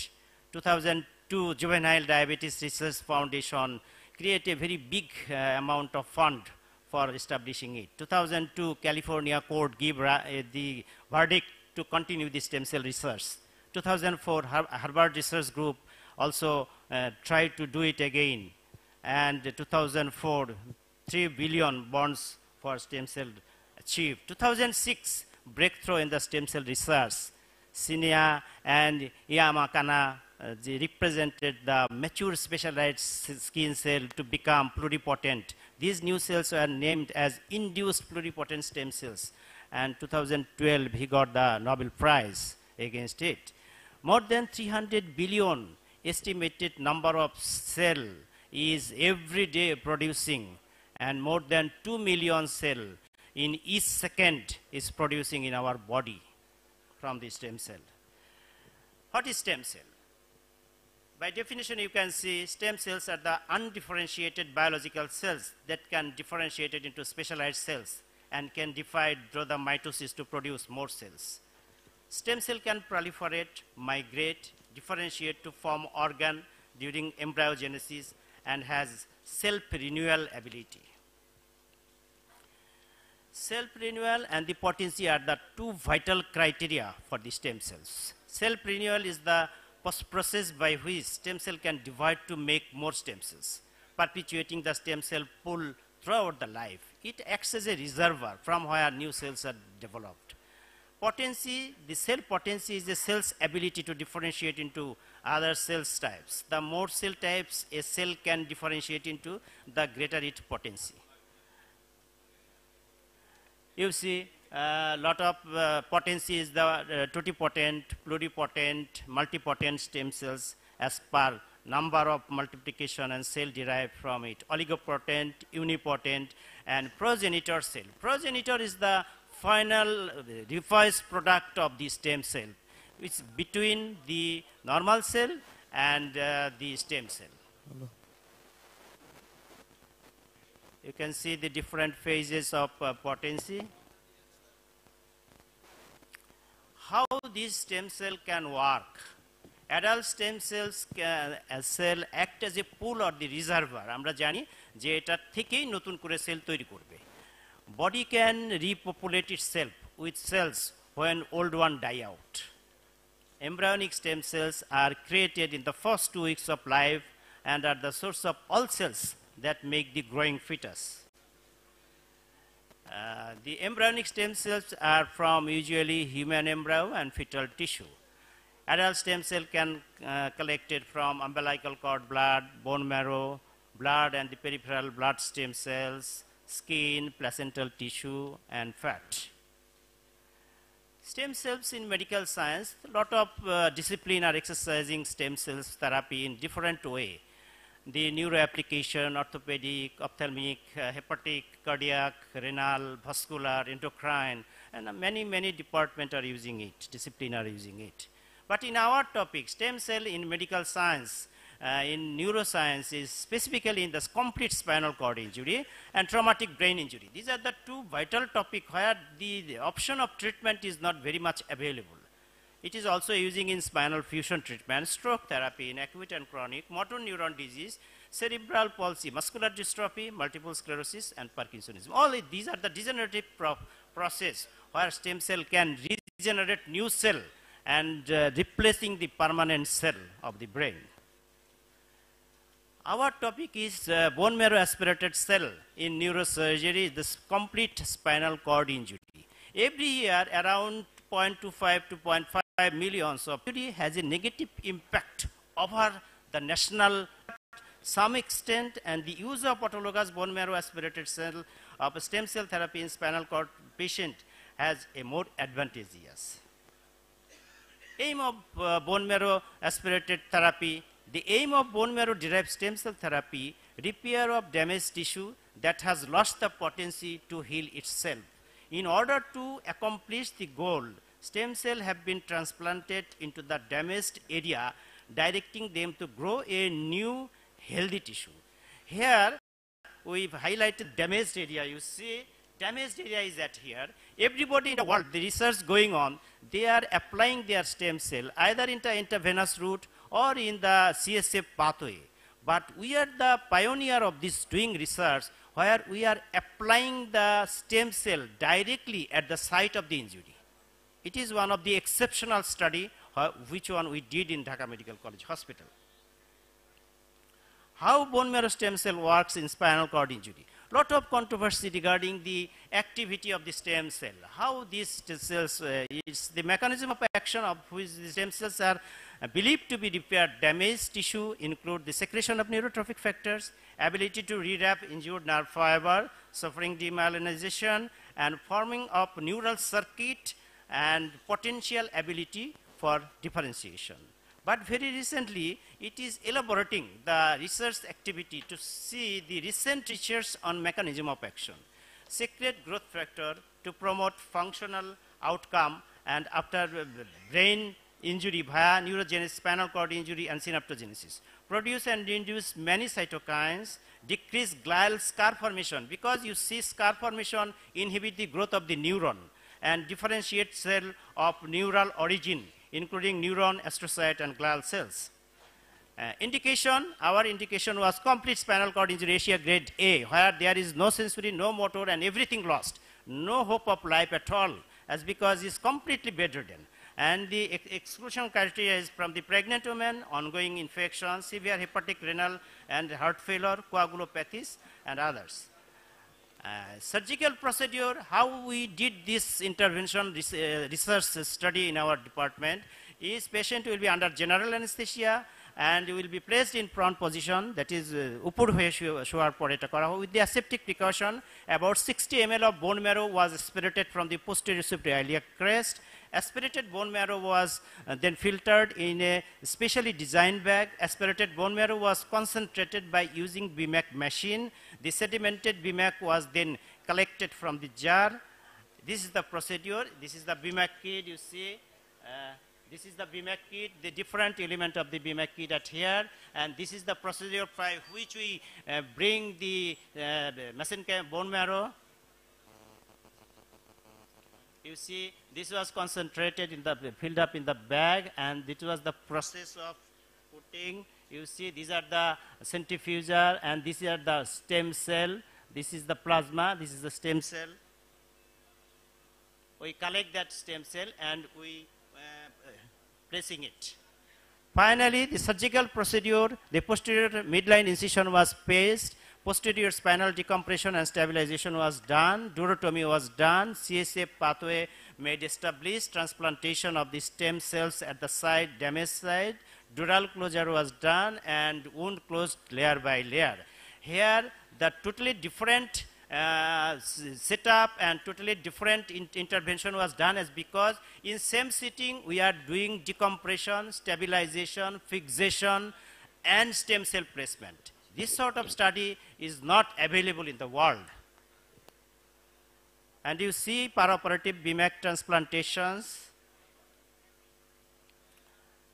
2002, Juvenile Diabetes Research Foundation created a very big amount of fund for establishing it. 2002, California court gave the verdict to continue the stem cell research. 2004, Harvard Research Group also tried to do it again. And 2004, 3 billion bonds for stem cell achieved. 2006, breakthrough in the stem cell research. Sinia and Yamakana they represented the mature specialized skin cell to become pluripotent. These new cells were named as induced pluripotent stem cells. And 2012, he got the Nobel Prize against it. More than 300 billion estimated number of cell is every day producing, and more than 2 million cell in each second is producing in our body from the stem cell. What is stem cell? By definition, you can see stem cells are the undifferentiated biological cells that can differentiate it into specialized cells and can divide through the mitosis to produce more cells. Stem cell can proliferate, migrate, differentiate to form organ during embryogenesis and has self-renewal ability. Self-renewal and the potency are the two vital criteria for the stem cells. Self-renewal is the process by which stem cell can divide to make more stem cells, perpetuating the stem cell pool throughout the life. It acts as a reservoir from where new cells are developed. Potency, the cell potency is the cell's ability to differentiate into other cell types. The more cell types a cell can differentiate into, the greater its potency. You see, lot of potency is the totipotent, pluripotent, multipotent stem cells as per number of multiplication and cell derived from it. Oligopotent, unipotent, and progenitor cell. Progenitor is the final reverse product of the stem cell. It's between the normal cell and the stem cell. You can see the different phases of potency. How this stem cell can work? Adult stem cells cell act as a pool or the reservoir. আমরা জানি যে এটা থেকেই নতুন করে sell তৈরি করবে। Body can repopulate itself with cells when old one die out. Embryonic stem cells are created in the first 2 weeks of life and are the source of all cells that make the growing fetus. The embryonic stem cells are from usually human embryo and fetal tissue. Adult stem cell can collected from umbilical cord blood, bone marrow, blood and the peripheral blood stem cells, skin, placental tissue, and fat. Stem cells in medical science, a lot of discipline are exercising stem cells therapy in different way. The neuro application, orthopedic, ophthalmic, hepatic, cardiac, renal, vascular, endocrine, and many departments are using it, discipline are using it. But in our topic, stem cell in medical science, in neuroscience is specifically in the complete spinal cord injury and traumatic brain injury. These are the two vital topics where the option of treatment is not very much available. It is also using in spinal fusion treatment, stroke therapy in acute and chronic, motor neuron disease, cerebral palsy, muscular dystrophy, multiple sclerosis, and Parkinsonism. All these are the degenerative process where stem cell can regenerate new cell and replacing the permanent cell of the brain. Our topic is bone marrow aspirated cell in neurosurgery, this complete spinal cord injury. Every year, around 0.25 to 0.5 million of injury has a negative impact over the national some extent, and the use of autologous bone marrow aspirated cell of stem cell therapy in spinal cord patient has a more advantageous. Aim of bone marrow aspirated therapy. The aim of bone marrow derived stem cell therapy, repair of damaged tissue that has lost the potency to heal itself. In order to accomplish the goal, stem cells have been transplanted into the damaged area, directing them to grow a new healthy tissue. Here, we've highlighted damaged area. You see, damaged area is at here. Everybody in the world, the research going on, they are applying their stem cell either into intravenous route or in the CSF pathway. But we are the pioneer of this doing research where we are applying the stem cell directly at the site of the injury. It is one of the exceptional study which one we did in Dhaka Medical College Hospital. How bone marrow stem cell works in spinal cord injury? Lot of controversy regarding the activity of the stem cell. How these cells, is the mechanism of action of which the stem cells are believed to be repaired damaged tissue include the secretion of neurotrophic factors, ability to rewrap injured nerve fiber, suffering demyelinization, and forming of neural circuit and potential ability for differentiation. But very recently, it is elaborating the research activity to see the recent research on mechanism of action. Secret growth factor to promote functional outcome and after brain injury via neurogenesis, spinal cord injury and synaptogenesis. Produce and induce many cytokines, decrease glial scar formation because you see scar formation inhibit the growth of the neuron and differentiate cell of neural origin including neuron, astrocyte, and glial cells. Indication, our indication was complete spinal cord injury, Asia grade A, where there is no sensory, no motor, and everything lost. No hope of life at all, as because it's completely bedridden. And the exclusion criteria is from the pregnant woman, ongoing infection, severe hepatic, renal, and heart failure, coagulopathies, and others. Surgical procedure, how we did this intervention, this research study in our department, is patient will be under general anesthesia and will be placed in prone position, that is upur hoye shoar pore eta kora hobe with the aseptic precaution. About 60 ml of bone marrow was aspirated from the posterior suprailiac crest. Aspirated bone marrow was then filtered in a specially designed bag. Aspirated bone marrow was concentrated by using BMAC machine. The sedimented BMAC was then collected from the jar. This is the procedure. This is the BMAC kit, you see. This is the BMAC kit, the different element of the BMAC kit at here. And this is the procedure by which we bring the mesenchymal bone marrow. You see, this was concentrated in the, filled up in the bag, and this was the process of putting. You see, these are the centrifuger, and these are the stem cell. This is the plasma, this is the stem cell. We collect that stem cell, and we placing it. Finally, the surgical procedure, the posterior midline incision was placed. Posterior spinal decompression and stabilization was done, durotomy was done, CSF pathway made established, transplantation of the stem cells at the site, damaged site, dural closure was done, and wound closed layer by layer. Here, the totally different setup and totally different intervention was done as because in same sitting we are doing decompression, stabilization, fixation, and stem cell placement. This sort of study is not available in the world. And you see paraoperative BMAC transplantations.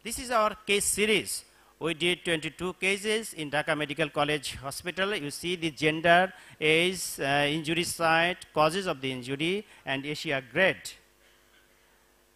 This is our case series. We did 22 cases in Dhaka Medical College Hospital. You see the gender, age, injury site, causes of the injury, and Asia grade.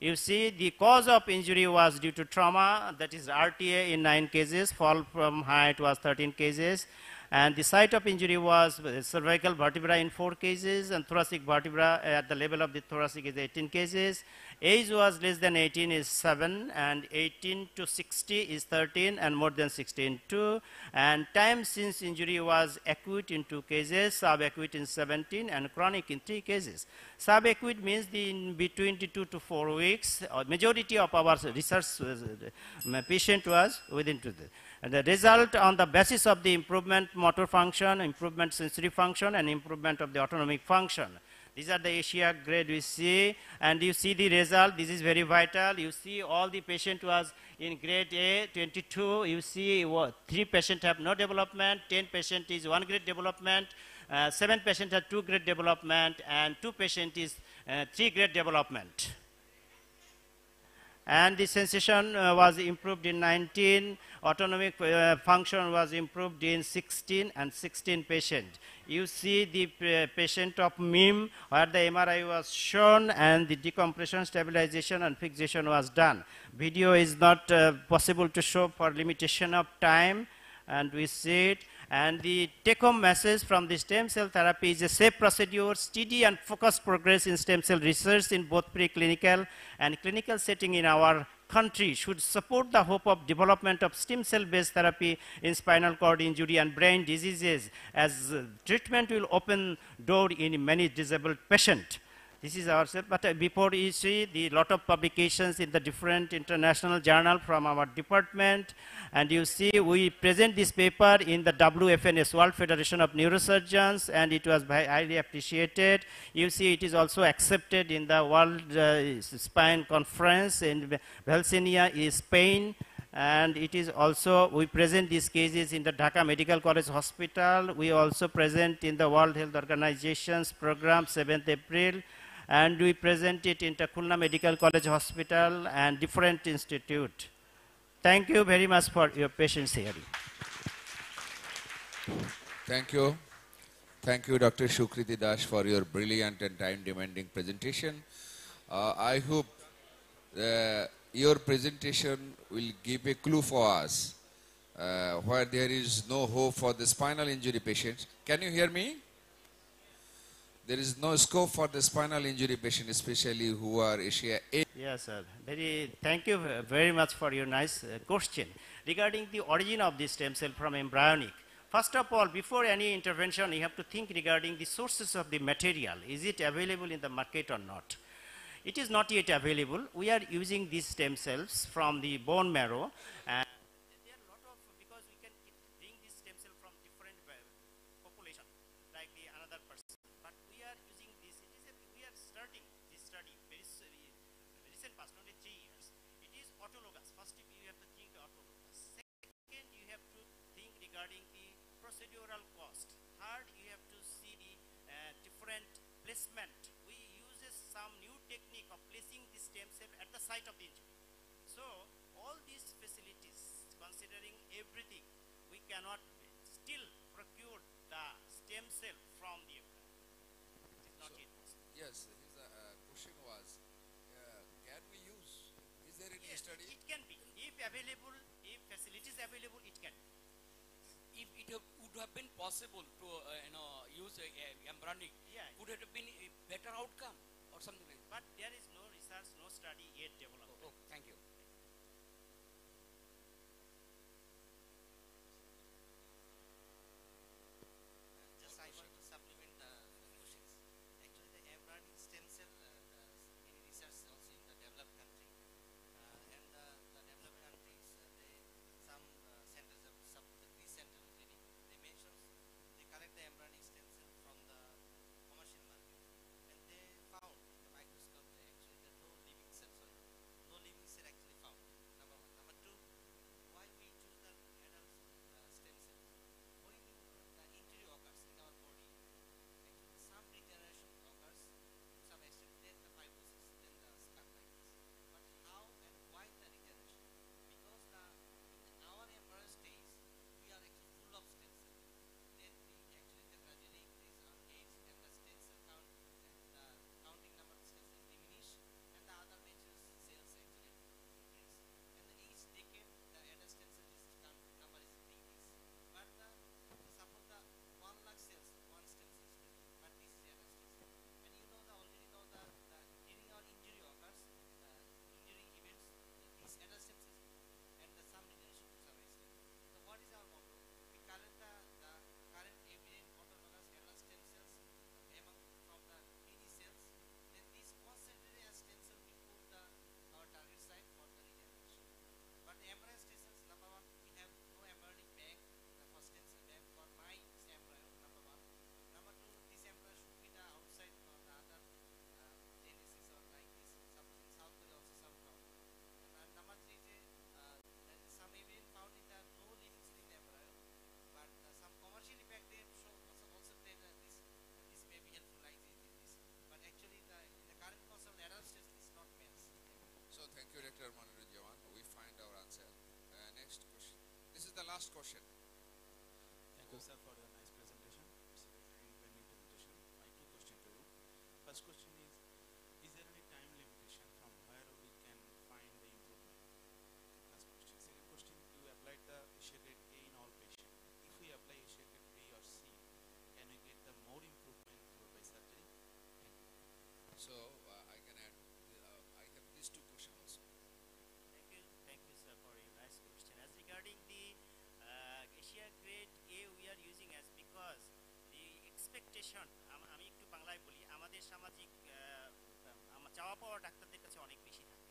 You see the cause of injury was due to trauma, that is RTA in 9 cases, fall from height was 13 cases, and the site of injury was cervical vertebra in 4 cases, and thoracic vertebra at the level of the thoracic is 18 cases. Age was less than 18 is 7, and 18 to 60 is 13, and more than 16 2. And time since injury was acute in 2 cases, subacute in 17, and chronic in 3 cases. Subacute means in between 2 to 4 weeks. Majority of our research patient was within 2 days. And the result on the basis of the improvement motor function, improvement sensory function, and improvement of the autonomic function. These are the Asia grade we see, and you see the result. This is very vital. You see all the patient was in grade A, 22. You see 3 patients have no development, 10 patient is 1 grade development, 7 patients have 2 grade development, and 2 patient is 3 grade development. And the sensation was improved in 19, autonomic function was improved in 16 and 16 patients. You see the patient of MIM where the MRI was shown and the decompression, stabilization and fixation was done. Video is not possible to show for limitation of time, and we see it. And the take-home message from the stem cell therapy is a safe procedure, steady and focused progress in stem cell research in both preclinical and clinical setting in our country should support the hope of development of stem cell-based therapy in spinal cord injury and brain diseases, as treatment will open door in many disabled patients. This is ourselves, but before you see the lot of publications in the different international journal from our department, and you see we present this paper in the WFNS, World Federation of Neurosurgeons, and it was highly appreciated. You see it is also accepted in the World Spine Conference in Valencia, Spain, and it is also, we present these cases in the Dhaka Medical College Hospital. We also present in the World Health Organization's program 7th April, and we present it in Khulna Medical College Hospital and different institute. Thank you very much for your patience here. Thank you. Thank you, Dr. Shukriti Das, for your brilliant and time-demanding presentation. I hope your presentation will give a clue for us where there is no hope for the spinal injury patients. Can you hear me? There is no scope for the spinal injury patient, especially who are Asia A. Yes, sir. Thank you very much for your nice question. Regarding the origin of this stem cell from embryonic, first of all, before any intervention, you have to think regarding the sources of the material. Is it available in the market or not? It is not yet available. We are using these stem cells from the bone marrow. And there are a lot of, because we can bring this stem cell from different population, like the another person. But we are using this, we are starting this study very recent past, only 3 years. It is autologous. First, you have to think autologous. Second, you have to think regarding the procedural cost. Third, you have to see the different placement. We use some new technique of placing the stem cell at the site of the injury. So, all these facilities, considering everything, we cannot still procure the stem cell from the embryo. It is not yet possible. Yes, his question was, can we use, is there any study? It can be. If available, if facilities available, it can be. If it would have been possible to use embryonic, would it have been a better outcome or something like that? But there is no research, no study yet developed. Oh, thank you. Just I want to supplement the questions. Actually, the embryonic stem cell, many research also in the developed country, and the developed countries, some centers have supported the central clinic. They mention the last question. Thank you, sir, for the nice presentation. It's a very independent presentation. My two questions to you. First question is there any time limitation from where we can find the improvement? First question. Second question, you applied the Asia grade A in all patients. If we apply Asia grade B or C, can we get the more improvement by surgery? Thank you. So I can add, I have these two questions also. Thank you, sir, for your nice question. As regarding the Asia grade A, we are using as because the expectation, আমি একটু বাংলায় বলি, আমাদের সামাজিক চাওয়া পাওয়া ডাক্তারদের কাছে অনেক বেশি থাকে।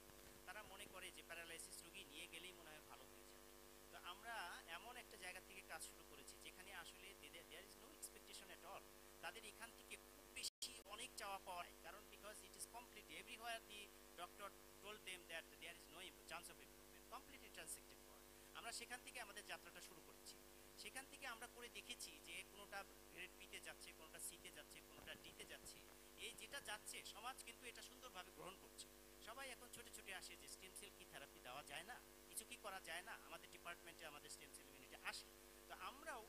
তারা মনে করে যে প্যারালাইসিস রোগী নিয়ে গেলেই মনে হয় ভালো হয়ে যাবে। তো আমরা এমন একটা জায়গা থেকে কাজ শুরু করেছি যেখানে আসলে there is no expectation at all. তাদের এখান থেকে খুব বেশি অনেক চাওয়া পাওয়া হয়, কারণ because it is complete everywhere the doctor told them that there is no chance of improvement, completely transected for. আমরা সেখান থেকে আমাদের যাত্রাটা শুরু করেছি। সেখান থেকে আমরা করে দেখেছি যে কোনোটা গ্রেড বিতে যাচ্ছে, কোনোটা সিতে যাচ্ছে, কোনোটা ডিতে যাচ্ছে। এই যেটা যাচ্ছে সমাজ কিন্তু এটা সুন্দরভাবে গ্রহণ করছে। সবাই এখন ছোটে ছোটে আসে যে স্টেম সেল কি থেরাপি দেওয়া যায় না, কিছু কি করা যায় না, আমাদের ডিপার্টমেন্টে আমাদের স্টেম সেল ইউনিটে আসে। তো আমরাও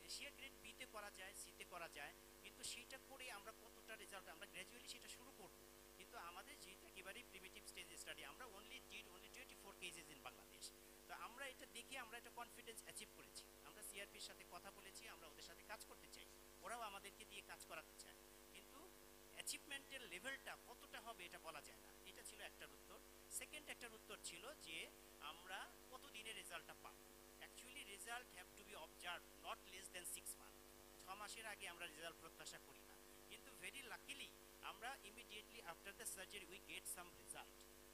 এশিয়া গ্রেড বিতে করা যায়, সিতে করা যায়, কিন্তু সেইটা করে আমরা কতটা রেজাল্ট, আমরা গ্র্যাজুয়ালি সেটা শুরু করব। কিন্তু আমাদের যেহেতু একেবারেই প্রিমিটিভ স্টেজ স্টাডি, আমরা only 24 কেসেস ইন বাংলাদেশ। তো আমরা এটা দেখে আমরা একটা কনফিডেন্স অ্যাচিভ করেছি। আমরা সিআরপির সাথে কথা বলেছি, আমরা ওদের সাথে কাজ করতে চাই, ওরাও আমাদেরকে দিয়ে কাজ করাতে চায়, কিন্তু অ্যাচিভমেন্টের লেভেলটা কতটা হবে এটা বলা যায় না। এটা ছিল একটার উত্তর। সেকেন্ড একটার উত্তর ছিল যে আমরা কত দিনে রেজাল্টটা পাবো। Actually result have to B observe not less than 6 month. 6 মাসের আগে আমরা রেজাল্ট প্রত্যাশা করি না, কিন্তু ভেরি লাকিলি আমরা immediately after the surgery we get some result.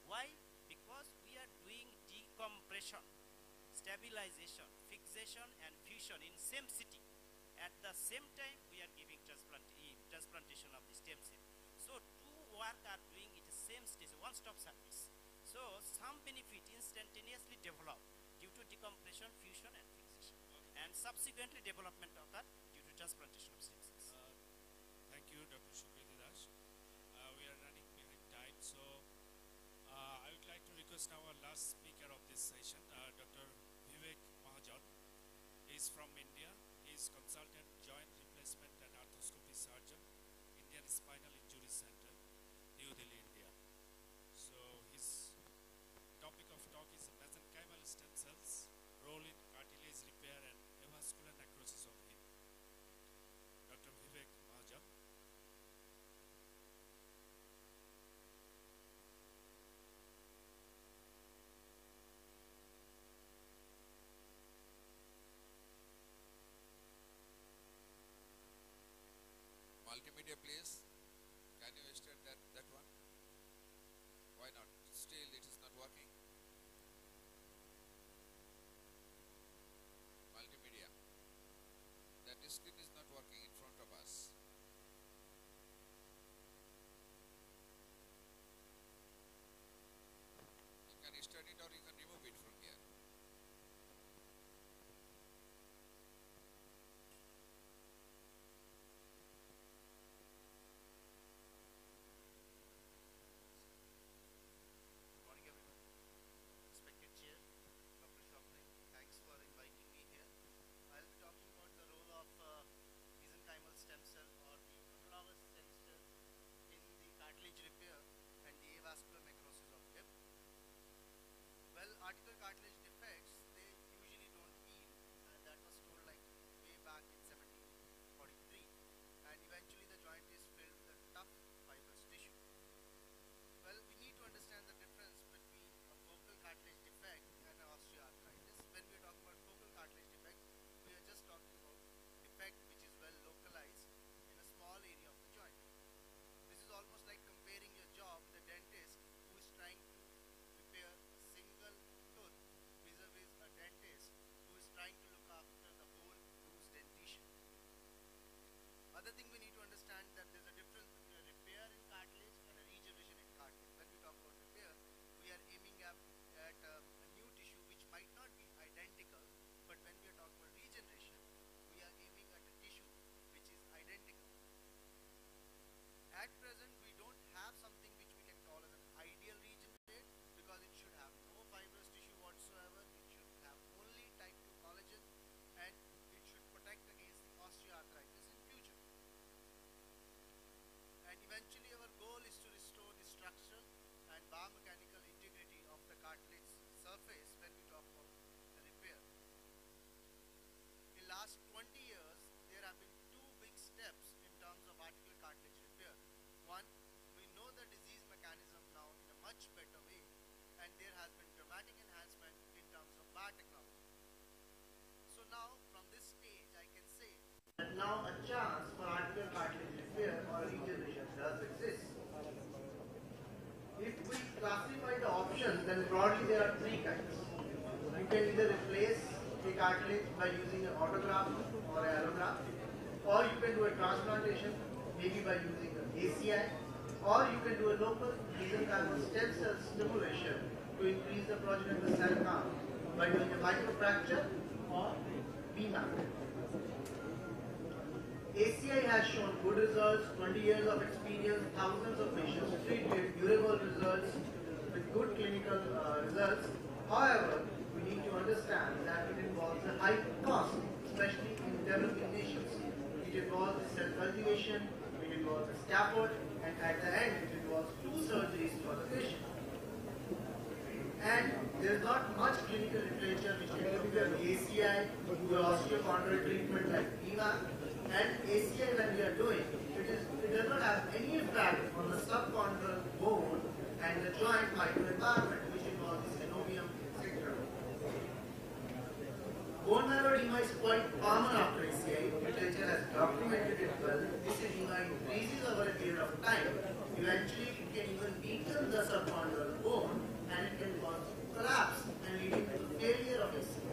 Why? Because we are doing decompression, stabilization, fixation and fusion in same sitting. At the same time we are giving transplantation of the stem cell. So two work are doing it same stage, one-stop service. So some benefit instantaneously develop due to decompression, fusion and fixation, and subsequently development occur due to transplantation of stem cells. Thank you, Dr. Sukriti Das. We are running behind time, so I would like to request our last speaker of this session, Dr. Vivek Mahajan. He is from India. He is consultant, joint replacement and arthroscopy surgeon, Indian Spinal Injury Center, New Delhi, India. So his topic of talk is mesenchymal stem cells, role in cartilage repair and avascular necrosis of hip. Dr. Vivek Mahajan. Multimedia, please. Can you extend that one? Why not? Still, it is not working. Multimedia. That screen is not working in front of us. You can start it or you can remove it from here. Good morning, everyone. Respected Chair, Dr. Shopney, thanks for inviting me here. I'll be talking about the role of mesenchymal stem cell or the autologous stem cell in the cartilage repair and the avascular necrosis of hip. Well, articular cartilage defects, they usually don't heal, and that was told like way back in 1743, and eventually the joint is filled with a tough fibrous tissue. Well, we need to understand the difference between a focal cartilage defect and an osteoarthritis. When we are talking about focal cartilage defect, we are just talking about defect which is well localized in a small area of the joint. This is almost like comparing your job with a dentist who is trying to repair a single tooth vis-a-vis a dentist who is trying to look after the whole loose dentition. Other thing we need to understand that there's a difference between a repair in cartilage and a regeneration in cartilage. When we talk about repair, we are aiming at a new tissue which might not be identical, but when we are talking about regeneration, we are aiming at a tissue structural and biomechanical integrity of the cartilage surface when we talk about the repair. In last 20 years, there have been two big steps in terms of articular cartilage repair. One, we know the disease mechanism now in a much better way, and there has been dramatic enhancement in terms of biotechnology. So now, from this stage, I can say that now a chance for articular cartilage repair or regeneration does exist. If we classify the options, then broadly there are three kinds. You can either replace a cartilage by using an autograft or an allograft, or you can do a transplantation, maybe by using an ACI, or you can do a local mesenchymal stem cell stimulation to increase the progenitor cell count by doing a microfracture or BMAC. ACI has shown good results, 20 years of experience, thousands of patients treated, durable results with good clinical results. However, we need to understand that it involves a high cost, especially in developing nations. It involves cell cultivation, it involves a scaffold, and at the end it involves two surgeries for the patient. And there is not much clinical literature which can compare ACI to osteochondral treatment like BMAC. And ACI when we are doing, it does not have any effect on the subchondral bone and the joint microenvironment which involves the synovium, etc. Bone marrow edema is quite common after ACI. Literature has documented it well. This edema increases over a period of time. Eventually it can even weaken the subchondral bone and it can cause collapse and leading to the failure of ACI.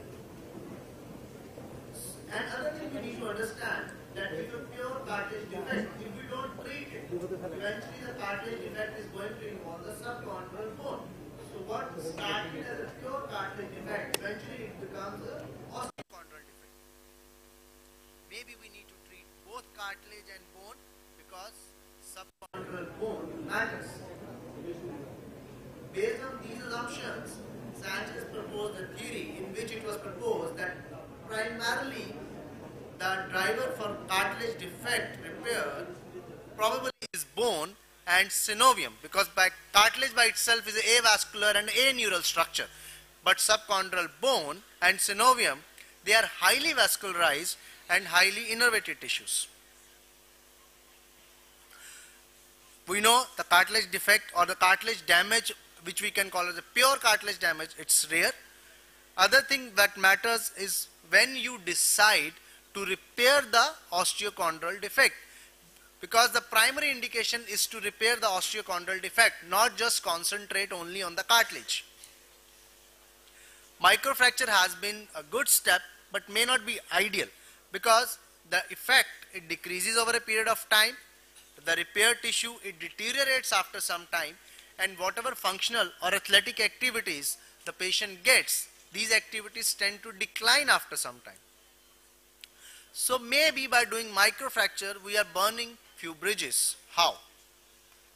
And other thing we need to understand that if a pure cartilage defect, if we don't treat it, eventually the cartilage defect is going to involve the subchondral bone. So what started as a pure cartilage defect, eventually it becomes a osteochondral defect. Maybe we need to treat both cartilage and bone because subchondral bone matters. Based on these assumptions, scientists proposed a theory in which it was proposed that primarily the driver for cartilage defect repair probably is bone and synovium, because cartilage by itself is an avascular and aneural structure, but subchondral bone and synovium, they are highly vascularized and highly innervated tissues. We know the cartilage defect or the cartilage damage, which we can call as a pure cartilage damage, it's rare. Other thing that matters is when you decide to repair the osteochondral defect, because the primary indication is to repair the osteochondral defect, not just concentrate only on the cartilage. Microfracture has been a good step but may not be ideal because the effect, it decreases over a period of time, the repaired tissue, it deteriorates after some time, and whatever functional or athletic activities the patient gets, these activities tend to decline after some time. So maybe by doing microfracture, we are burning few bridges. How?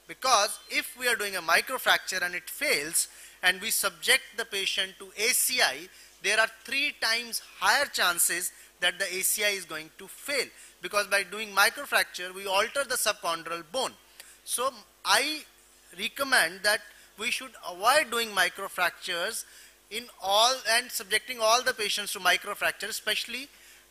Because if we are doing a microfracture and it fails, and we subject the patient to ACI, there are 3 times higher chances that the ACI is going to fail. Because by doing microfracture, we alter the subchondral bone. So I recommend that we should avoid doing microfractures in all and subjecting all the patients to microfracture, especially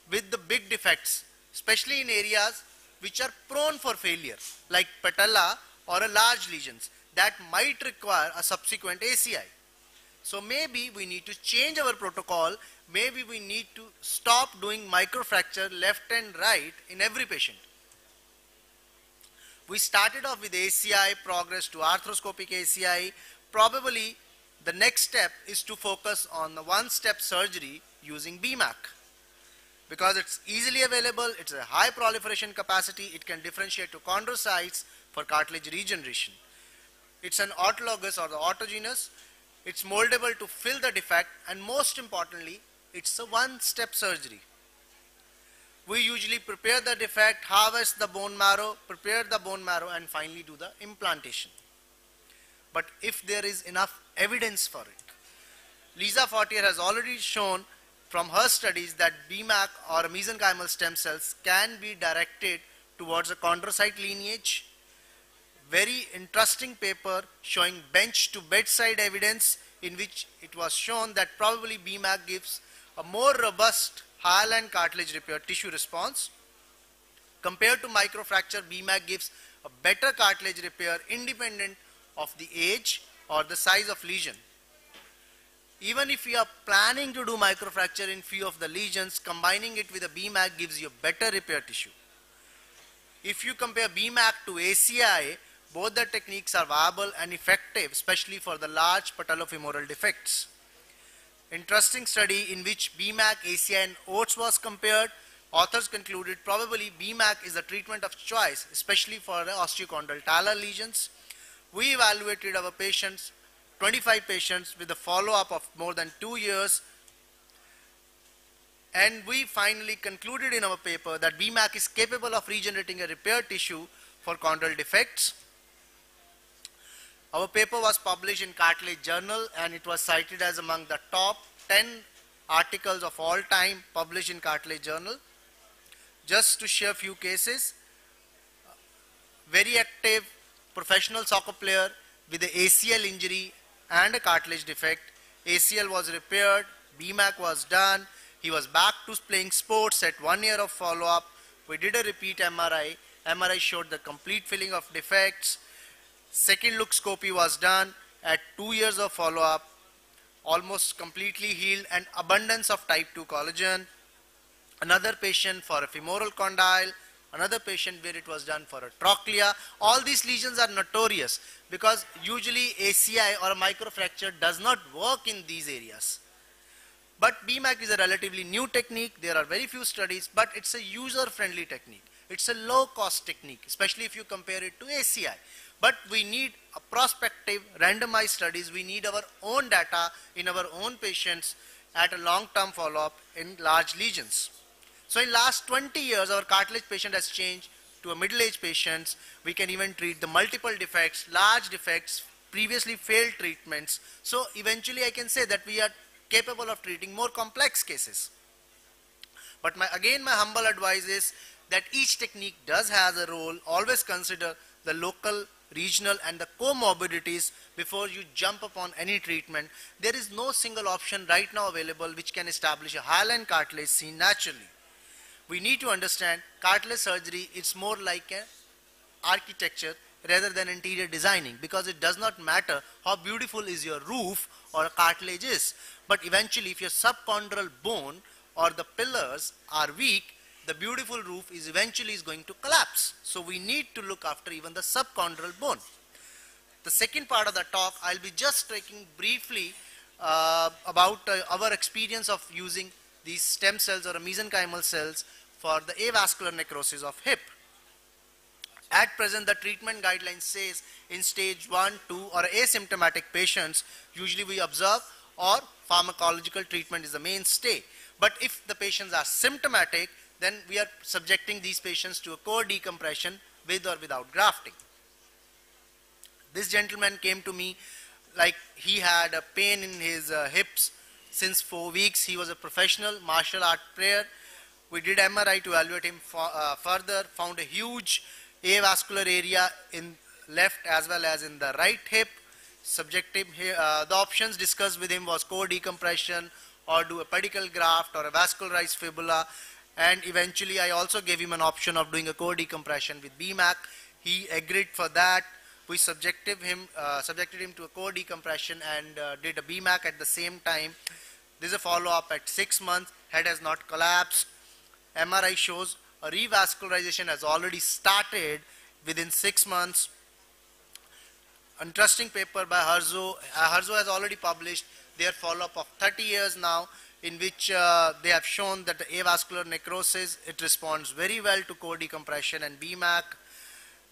with the big defects, especially in areas which are prone for failure, like patella or a large lesions that might require a subsequent ACI. So maybe we need to change our protocol, maybe we need to stop doing microfracture left and right in every patient. We started off with ACI, progress to arthroscopic ACI. Probably the next step is to focus on the one-step surgery using BMAC. Because it's easily available, it's a high proliferation capacity, it can differentiate to chondrocytes for cartilage regeneration. It's an autologous or the autogenous, it's moldable to fill the defect, and most importantly, it's a one-step surgery. We usually prepare the defect, harvest the bone marrow, prepare the bone marrow, and finally do the implantation. But if there is enough evidence for it, Lisa Fortier has already shown from her studies that BMAC or mesenchymal stem cells can be directed towards a chondrocyte lineage very interesting paper showing bench to bedside evidence, in which it was shown that probably BMAC gives a more robust hyaline cartilage repair tissue response. Compared to microfracture, BMAC gives a better cartilage repair independent of the age or the size of lesion. Even if you are planning to do microfracture in few of the lesions, combining it with a BMAC gives you better repair tissue. If you compare BMAC to ACI, both the techniques are viable and effective, especially for the large patellofemoral defects. Interesting study in which BMAC, ACI and OATS was compared. Authors concluded probably BMAC is the treatment of choice, especially for the osteochondral lesions. We evaluated our patients, 25 patients with a follow-up of more than 2 years, and we finally concluded in our paper that BMAC is capable of regenerating a repair tissue for chondral defects. Our paper was published in Cartilage Journal, and it was cited as among the top 10 articles of all time published in Cartilage Journal. Just to share a few cases, very active professional soccer player with an ACL injury and a cartilage defect. ACL was repaired, BMAC was done, he was back to playing sports at 1 year of follow-up. We did a repeat MRI. MRI showed the complete filling of defects. Second look scopy was done at 2 years of follow-up, almost completely healed and abundance of type 2 collagen. Another patient for a femoral condyle, another patient where it was done for a trochlea. All these lesions are notorious because usually ACI or a microfracture does not work in these areas. But BMAC is a relatively new technique. There are very few studies, but it's a user-friendly technique. It's a low-cost technique, especially if you compare it to ACI. But we need a prospective randomized studies. We need our own data in our own patients at a long-term follow-up in large lesions. So in last 20 years, our cartilage patient has changed to a middle-aged patients. We can even treat the multiple defects, large defects, previously failed treatments. So eventually I can say that we are capable of treating more complex cases. But again, my humble advice is that each technique does have a role. Always consider the local, regional and the comorbidities before you jump upon any treatment. There is no single option right now available which can establish a hyaline cartilage seen naturally. We need to understand cartilage surgery, it's more like an architecture rather than interior designing, because it does not matter how beautiful is your roof or a cartilage is. But eventually if your subchondral bone or the pillars are weak, the beautiful roof is eventually going to collapse. So we need to look after even the subchondral bone. The second part of the talk, I'll be just talking briefly about our experience of using these stem cells or mesenchymal cells for the avascular necrosis of hip. At present, the treatment guidelines says in stage 1, 2 or asymptomatic patients, usually we observe or pharmacological treatment is the mainstay. But if the patients are symptomatic, then we are subjecting these patients to a core decompression with or without grafting. This gentleman came to me like he had a pain in his hips since 4 weeks. He was a professional martial art player. We did MRI to evaluate him further, found a huge avascular area in left as well as in the right hip. Subjective, the options discussed with him was core decompression or do a pedicle graft or a vascularized fibula. And eventually I also gave him an option of doing a core decompression with BMAC. He agreed for that. We subjected him to a core decompression and did a BMAC at the same time. This is a follow-up at 6 months. Head has not collapsed. MRI shows a revascularization has already started within 6 months. Interesting paper by Harzo. Harzo has already published their follow-up of 30 years now, in which they have shown that the avascular necrosis, it responds very well to core decompression and BMAC.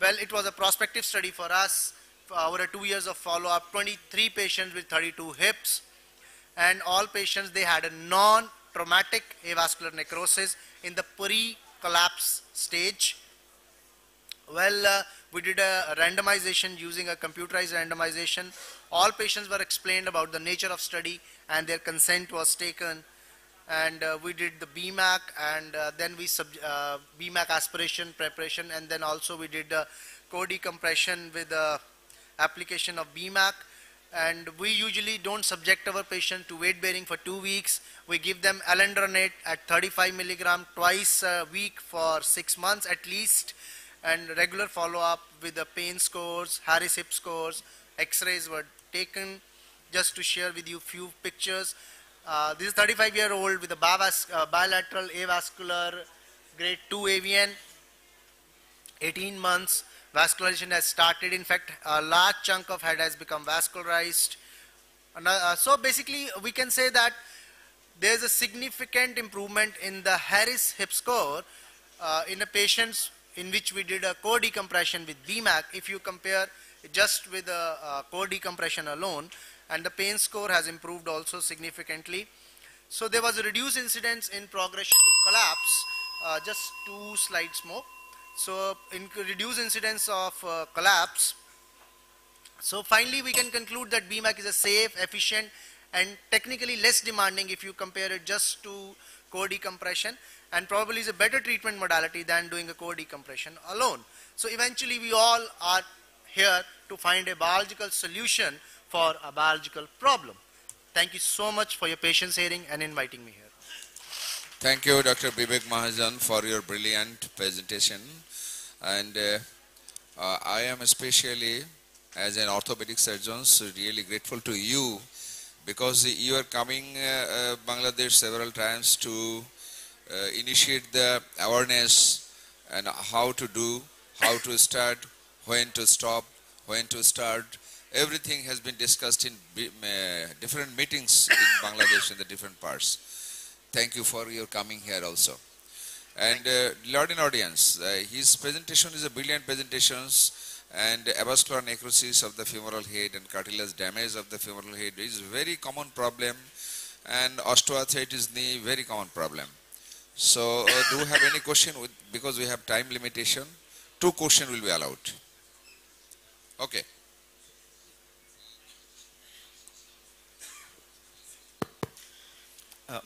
Well, it was a prospective study for us. Over 2 years of follow-up, 23 patients with 32 hips, and all patients, they had a non-traumatic avascular necrosis in the pre-collapse stage. Well, we did a randomization using a computerized randomization. All patients were explained about the nature of study and their consent was taken. and we did the BMAC, and then we BMAC aspiration preparation, and then also we did co-decompression with application of BMAC. And we usually don't subject our patient to weight bearing for 2 weeks. We give them alendronate at 35 milligram twice a week for 6 months at least, and regular follow-up with the pain scores, Harris hip scores, x-rays were taken. Just to share with you few pictures. This is 35-year-old with a bilateral avascular grade 2 avian, 18 months, vascularization has started. In fact, a large chunk of head has become vascularized. So basically, we can say that there's a significant improvement in the Harris hip score in a patients in which we did a core decompression with BMAC. If you compare just with a core decompression alone, and the pain score has improved also significantly. So there was a reduced incidence in progression to collapse. Just 2 slides more. So in reduced incidence of collapse. So finally we can conclude that BMAC is a safe, efficient, and technically less demanding if you compare it just to core decompression, and probably is a better treatment modality than doing a core decompression alone. So eventually we all are here to find a biological solution for a biological problem. Thank you so much for your patience hearing and inviting me here. Thank you, Dr. Vivek Mahajan, for your brilliant presentation. And I am especially, as an orthopedic surgeon, so really grateful to you, because you are coming Bangladesh several times to initiate the awareness and how to do, how to start, when to stop, when to start. Everything has been discussed in different meetings in Bangladesh in the different parts. Thank you for your coming here also. And Lord and audience, his presentation is a brilliant presentation, and avascular necrosis of the femoral head and cartilage damage of the femoral head is a very common problem, and osteoarthritis knee, very common problem. So do you have any question? Because we have time limitation, 2 questions will be allowed. Okay.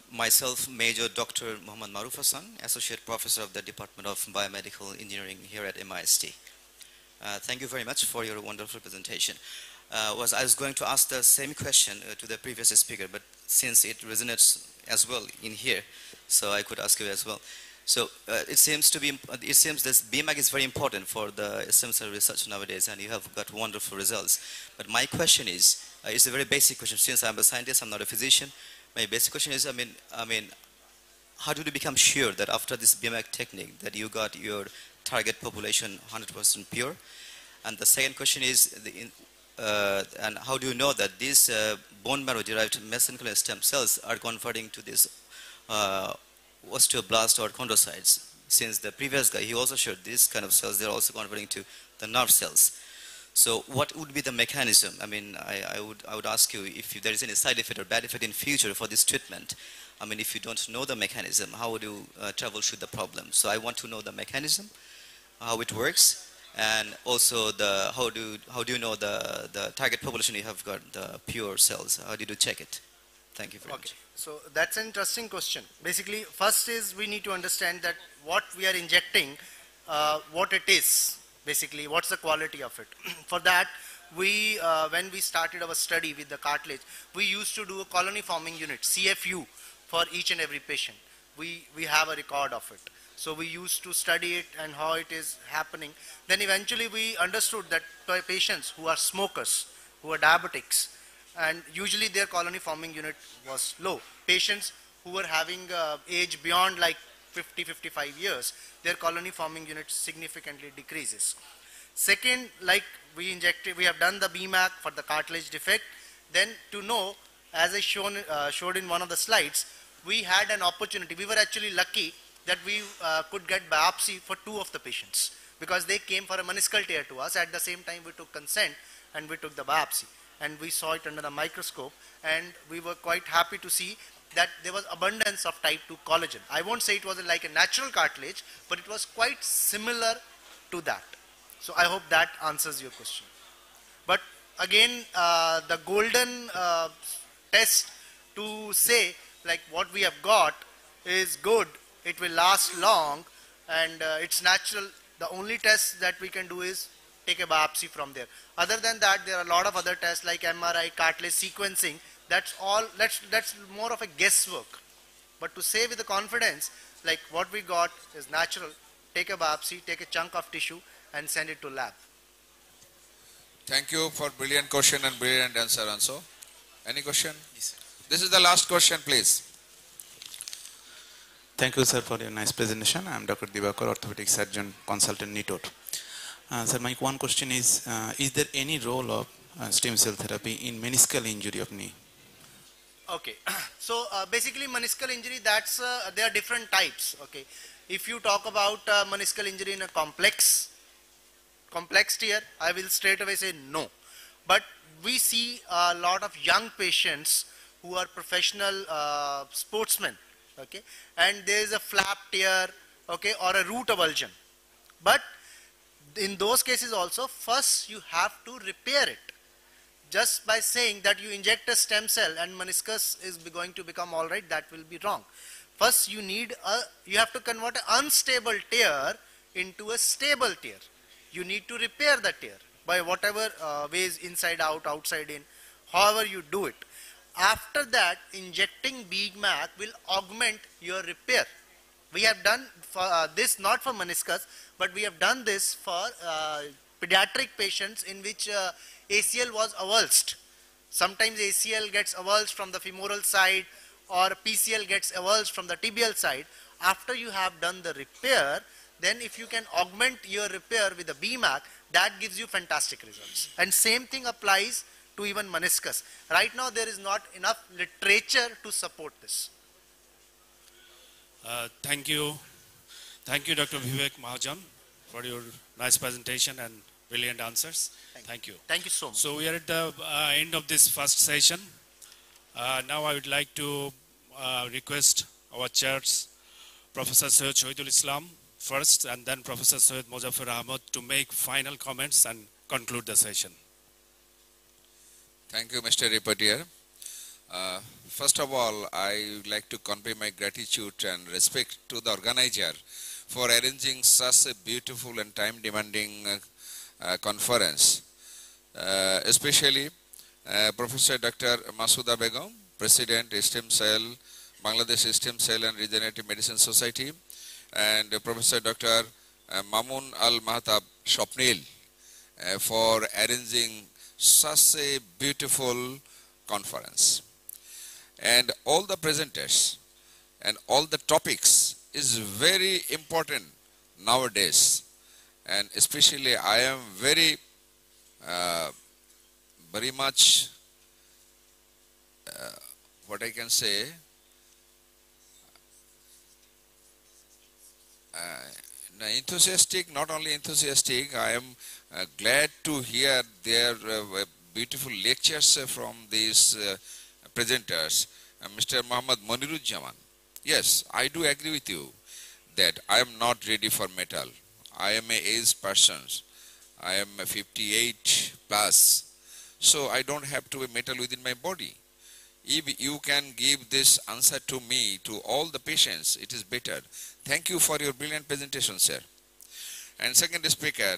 Myself, Major Dr. Muhammad Maruf Hassan, Associate Professor of the Department of Biomedical Engineering here at MIST. Thank you very much for your wonderful presentation. I was going to ask the same question to the previous speaker, but since it resonates as well in here, so I could ask you as well. So it seems this BMAC is very important for the stem cell research nowadays, and you have got wonderful results. But my question is, it's a very basic question. Since I'm a scientist, I'm not a physician. My basic question is, how do you become sure that after this BMAC technique that you got your target population 100% pure? And the second question is, and how do you know that these bone marrow derived mesenchymal stem cells are converting to this osteoblast or chondrocytes? Since the previous guy, he also showed these kind of cells, they're also converting to the nerve cells. So what would be the mechanism? I would ask you if there is any side effect or bad effect in future for this treatment. If you don't know the mechanism, how would you troubleshoot the problem? So I want to know the mechanism, how it works, and also how do you know the target population you have got, the pure cells? How did you check it? Thank you very much. So that's an interesting question. Basically, first is we need to understand that what we are injecting, what it is. Basically, what's the quality of it? For that, when we started our study with the cartilage, we used to do a colony forming unit, CFU, for each and every patient. We have a record of it. So we used to study it and how it is happening. Then eventually we understood that by patients who are smokers, who are diabetics, and usually their colony forming unit was low. Patients who were having age beyond like 50-55 years, their colony forming unit significantly decreases. Second, like we have done the BMAC for the cartilage defect. Then to know, as I showed in one of the slides, we had an opportunity. We were actually lucky that we could get biopsy for 2 of the patients, because they came for a meniscal tear to us. At the same time, we took consent and we took the biopsy, and we saw it under the microscope, and we were quite happy to see that there was abundance of type 2 collagen. I won't say it was like a natural cartilage, but it was quite similar to that. So I hope that answers your question. But again, the golden test to say like what we have got is good, it will last long, and it's natural. The only test that we can do is take a biopsy from there. Other than that, there are a lot of other tests like MRI, cartilage sequencing. That's all. That's more of a guesswork. But to say with the confidence, like what we got is natural. Take a biopsy, take a chunk of tissue, and send it to lab. Thank you for brilliant question and brilliant answer also. Any question? Yes, sir. This is the last question, please. Thank you, sir, for your nice presentation. I am Dr. Divakar, orthopedic surgeon, consultant, NITOT. Sir, my one question is there any role of stem cell therapy in meniscal injury of knee? Okay, so basically meniscal injury, that's there are different types. Okay, if you talk about meniscal injury in a complex tear, I will straight away say no. But we see a lot of young patients who are professional sportsmen. Okay, and there is a flap tear, okay, or a root avulsion. But in those cases also, first you have to repair it. Just by saying that you inject a stem cell and meniscus is going to become all right, that will be wrong. First you have to convert an unstable tear into a stable tear. You need to repair the tear by whatever ways, inside out, outside in, however you do it. After that, injecting Big Mac will augment your repair. We have done this not for meniscus, but we have done this for pediatric patients in which ACL was avulsed. Sometimes ACL gets avulsed from the femoral side, or PCL gets avulsed from the tibial side. After you have done the repair, then if you can augment your repair with a BMAC, that gives you fantastic results. And same thing applies to even meniscus. Right now there is not enough literature to support this. Thank you. Thank you, Dr. Vivek Mahajan, for your nice presentation and brilliant answers. Thank you. Thank you so much. So we are at the end of this first session. Now I would like to request our chairs, Professor Syed Shahidul Islam first, and then Professor Syed Muzaffar Ahmad, to make final comments and conclude the session. Thank you, Mr. Reportier. First of all, I would like to convey my gratitude and respect to the organizer for arranging such a beautiful and time-demanding conference, especially Professor Dr. Masuda Begum, President, Stem Cell, Bangladesh Stem Cell and Regenerative Medicine Society, and Professor Dr. Mamun Al Mahatab Shopnil for arranging such a beautiful conference. And all the presenters and all the topics is very important nowadays, and especially I am very much what I can say enthusiastic, not only enthusiastic, I am glad to hear their beautiful lectures from these presenters. Mr. Muhammad Moniruzzaman, yes, I do agree with you that I am not ready for metal. I am an aged person. I am 58 plus, so I don't have to be metal within my body. If you can give this answer to me, to all the patients, it is better. Thank you for your brilliant presentation, sir. And second speaker,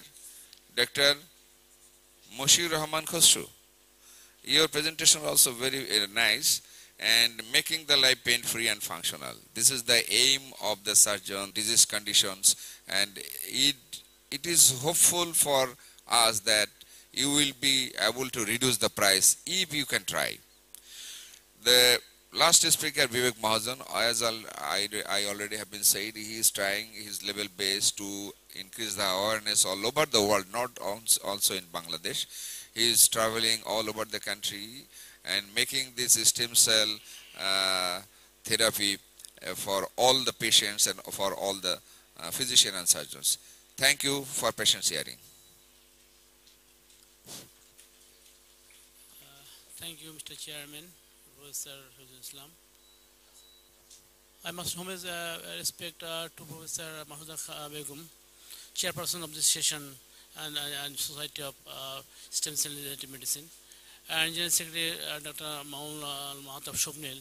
Dr. Moshir Rahman Khosru. Your presentation also very nice and making the life pain-free and functional. This is the aim of the surgeon, disease conditions, and it is hopeful for us that you will be able to reduce the price if you can try. The last speaker, Vivek Mahajan, as I already have been said, he is trying his level best to increase the awareness all over the world, not also in Bangladesh. He is traveling all over the country and making this stem cell therapy for all the patients and for all the physicians and surgeons. Thank you for patient hearing. Thank you, Mr. Chairman, Professor Islam. I must homage respect to Professor Mahuda Begum, chairperson of this session and Society of Stem Cell Regenerative Medicine, and General Secretary Dr. Maul Mahatab Shobnil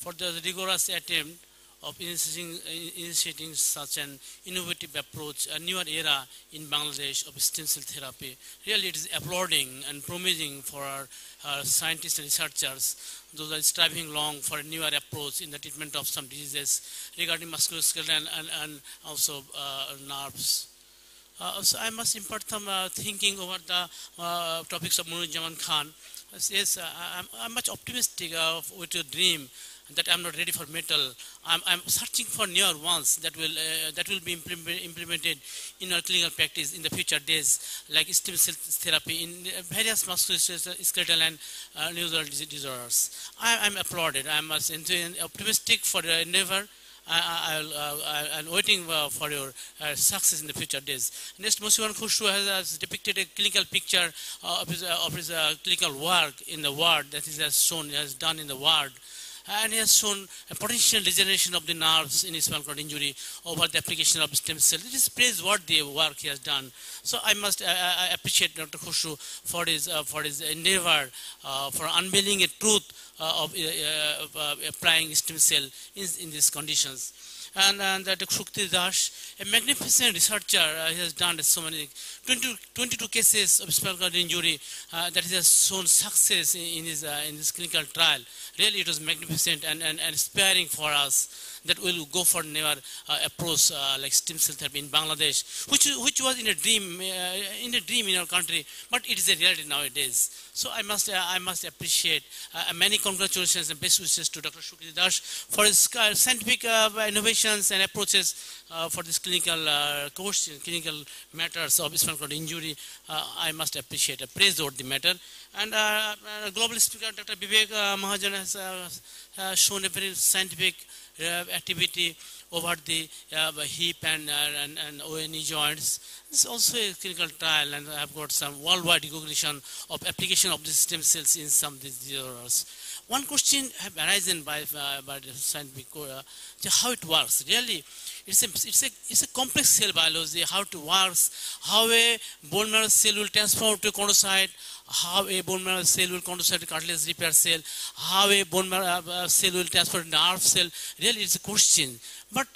for the rigorous attempt of initiating such an innovative approach, a newer era in Bangladesh of stem cell therapy. Really, it is applauding and promising for our scientists and researchers, those are striving long for a newer approach in the treatment of some diseases regarding musculoskeletal and also nerves. So I must impart some thinking over the topics of Munir Jaman Khan. Yes, I'm much optimistic with your dream that I'm not ready for metal. I'm searching for newer ones that will be implemented in our clinical practice in the future days, like stem cell therapy in various musculoskeletal and neural disorders. I'm applauded. I'm optimistic for the endeavor. I'm waiting for your success in the future days. Next, Monsiwan Khusru has depicted a clinical picture of his clinical work in the ward that he has done in the ward. And he has shown a potential degeneration of the nerves in his spinal cord injury over the application of stem cell. It is praiseworthy work he has done. So I must appreciate Dr. Khusru for his endeavor for unveiling a truth of applying stem cell in these conditions. And Dr. Shukti Das, a magnificent researcher, he has done so many 22 cases of spinal cord injury that he has shown success in this clinical trial. Really, it was magnificent and inspiring for us that we'll go for newer approach like stem cell therapy in Bangladesh, which was in a dream in our country, but it is a reality nowadays. So I must appreciate many congratulations and best wishes to Dr. Shukri Das for his scientific innovations and approaches for this clinical clinical matters of spinal cord injury. I must appreciate, praise the matter. And global speaker Dr. Vivek Mahajan has shown a very scientific activity over the hip and ONE joints. It's also a clinical trial, and I've got some worldwide recognition of application of the stem cells in some disorders. One question have arisen by the scientific how it works. Really, it's a complex cell biology. How it works, how a bone marrow cell will transform to chondrocyte, how a bone marrow cell will convert to cartilage repair cell, how a bone marrow cell will transfer to nerve cell. Really, it's a question. But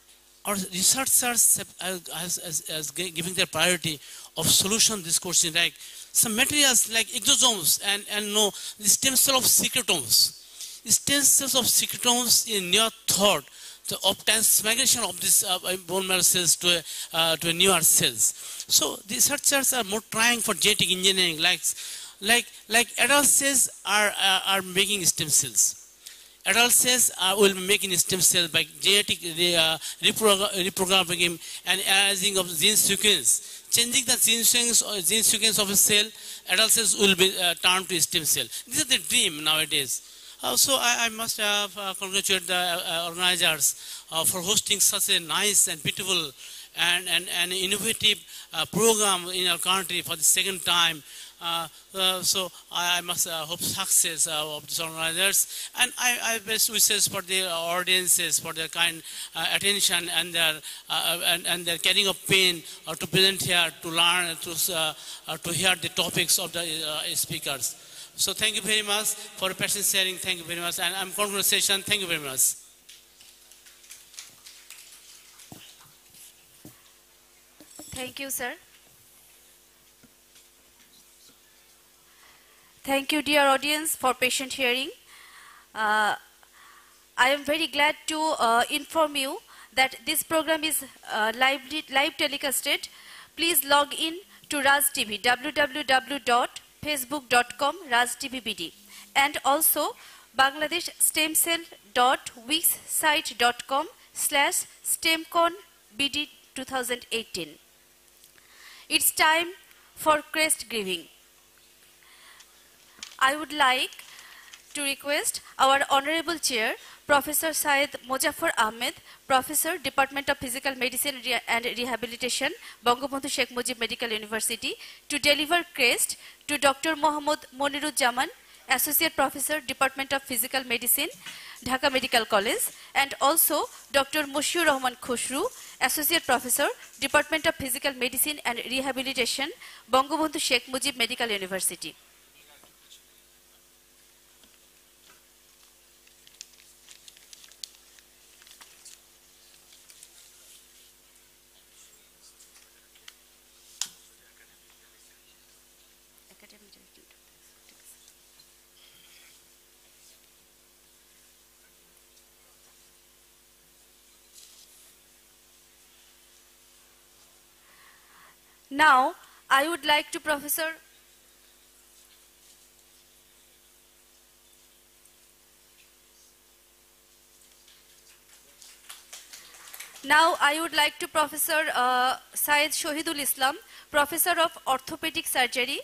our researchers has given their priority of solution this question, like some materials like exosomes and no the stem cell of secretomes. The stem cells of secretomes in near thought of transmigration of this bone marrow cells to newer cells. So the researchers are more trying for genetic engineering, like adult cells are making stem cells. Adult cells will be making stem cells by genetic reprogramming and analyzing of gene sequence. Changing the gene sequence of a cell, adult cells will be turned to stem cell. This is the dream nowadays. So I must congratulate the organizers for hosting such a nice and beautiful and innovative program in our country for the second time. So I must hope success of these organizers, and I best wishes for the audiences for their kind attention and their carrying of pain to present here to learn to hear the topics of the speakers. So thank you very much for patient sharing. Thank you very much, and I'm congratulations. Thank you very much. Thank you, sir. Thank you, dear audience, for patient hearing. I am very glad to inform you that this program is live telecasted. Please log in to Raz TV, www.facebook.com RazTVBD, and also bangladeshstemcell.wixsite.com/StemConBD 2018. It's time for crest giving. I would like to request our Honorable Chair, Professor Syed Mozaffar Ahmed, Professor, Department of Physical Medicine and Rehabilitation, Bangabandhu Sheikh Mujib Medical University, to deliver crest to Dr. Mohammad Moniruzzaman, Associate Professor, Department of Physical Medicine, Dhaka Medical College, and also Dr. Moshiur Rahman Khusru, Associate Professor, Department of Physical Medicine and Rehabilitation, Bangabandhu Sheikh Mujib Medical University. Now, I would like to Professor Syed Shohidul Islam, Professor of Orthopedic Surgery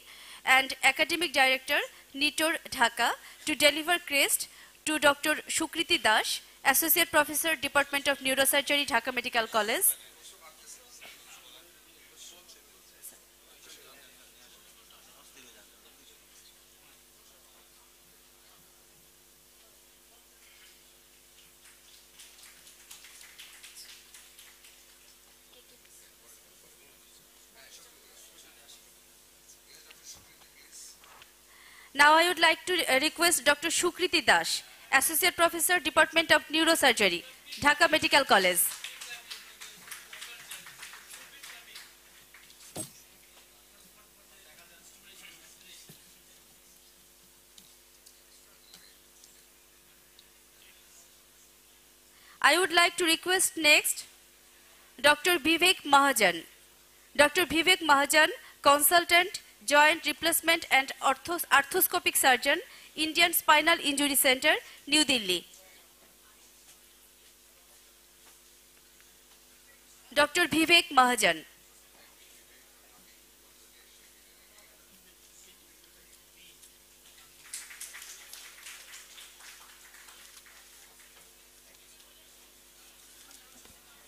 and Academic Director, NITOR, Dhaka, to deliver crest to Dr. Shukriti Dash, Associate Professor, Department of Neurosurgery, Dhaka Medical College. Now I would like to request Dr. Shukriti Dash, Associate Professor, Department of Neurosurgery, Dhaka Medical College. I would like to request next Dr. Vivek Mahajan. Dr. Vivek Mahajan, Consultant, Joint Replacement and Arthroscopic Surgeon, Indian Spinal Injury Center, New Delhi. Dr. Vivek Mahajan.